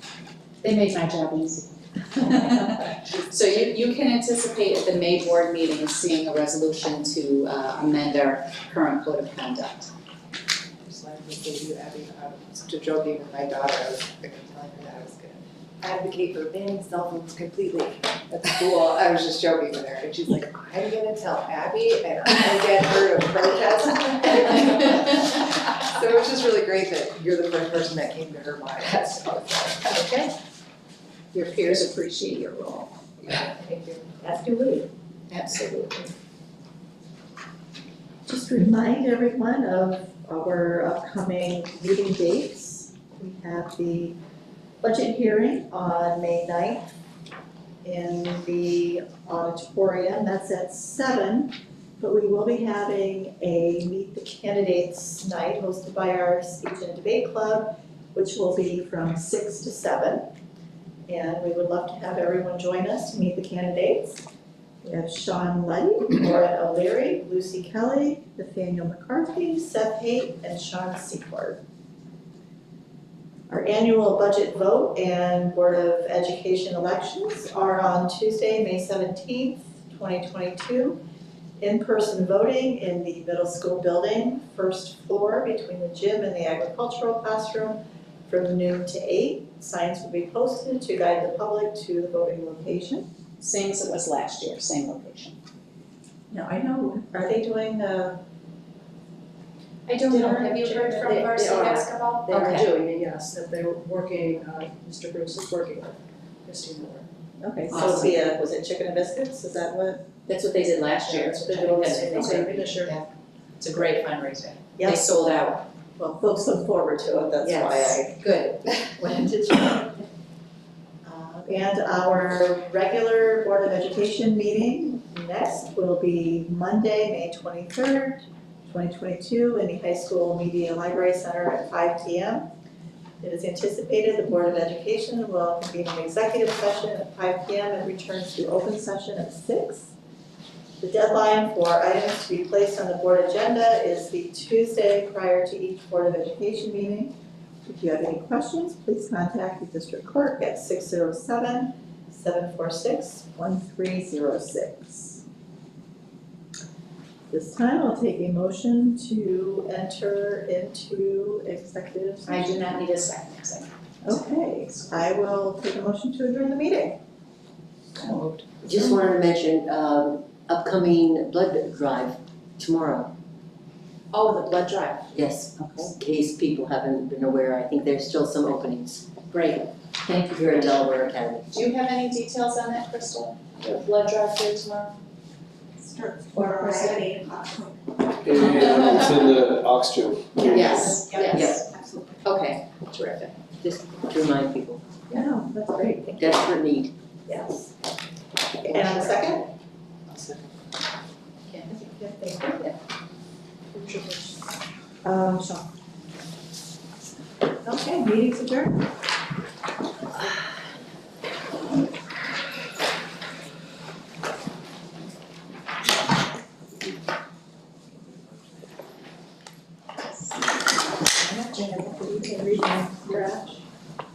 They made my job easy. So you can anticipate at the May board meeting seeing a resolution to amend our current code of conduct. I just wanted to say to you, Abby, to joking with my daughter, I was telling her that I was gonna advocate for banning cell phones completely at the school. I was just joking with her, and she's like, I'm gonna tell Abby, and I'm gonna get her to protest. So it was just really great that you're the first person that came to her mind. So, okay. your peers appreciate your role. Thank you. As do we. Absolutely. Just remind everyone of our upcoming meeting dates. We have the budget hearing on May 9th in the auditorium, that's at 7. But we will be having a Meet the Candidates night hosted by our Speech and Debate Club, which will be from 6 to 7. And we would love to have everyone join us to meet the candidates. We have Sean Luddy, Lauren O'Leary, Lucy Kelly, Nathaniel McCarthy, Seth Haight, and Sean Secord. Our annual budget vote and Board of Education elections are on Tuesday, May 17th, 2022. In-person voting in the middle school building, first floor between the gym and the agricultural classroom from noon to 8. Signs will be posted to guide the public to the voting location. Same as it was last year, same location. Now, I know, are they doing I don't know, have you heard from varsity basketball? They are Okay. doing it, yes, that they're working, Mr. Bruce is working with Christine Miller. Okay, so it'll be was it chicken and biscuits, is that what? That's what they did last year. That's what they're doing, same thing this year. Yeah. It's a great fundraiser. They Yes, sold out. well, folks look forward to it, that's why Good. I went to check. And our regular Board of Education meeting next will be Monday, May 23rd, 2022, in the High School Media Library Center at 5 p.m. It is anticipated the Board of Education will convene an executive session at 5 p.m. and return to open session at 6. The deadline for items to be placed on the board agenda is the Tuesday prior to each Board of Education meeting. If you have any questions, please contact the district clerk at 607-746-1306. This time, I'll take a motion to enter into executive session. I do not need a second. Okay, I will take a motion to adjourn the meeting. Just wanted to mention, upcoming blood drive tomorrow. Oh, the blood drive. Yes, in case people haven't been aware, I think there's still some openings. Great. Thank you here at Delaware Academy. Do you have any details on that, Crystal? The blood drive for tomorrow? And it's in the oxygen. Yes. Yes. Absolutely. Okay, terrific. Just to remind people, Yeah, that's great, thank you. desperate need. Yes. And on the second? Sean. Okay, meeting's adjourned.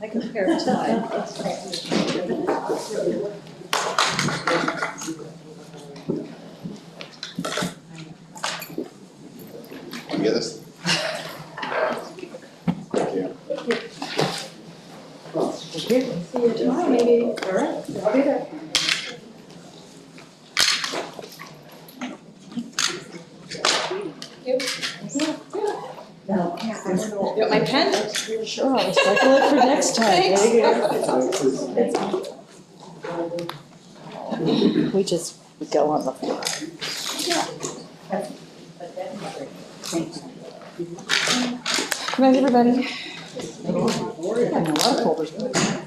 I compared to mine. Want to get this? Thank you. See you tomorrow, maybe. All right, I'll be there. No. You want my pen? Sure, I'll recycle it for next time. There you go. We just go on the floor. Good night, everybody. Got a lot of folders.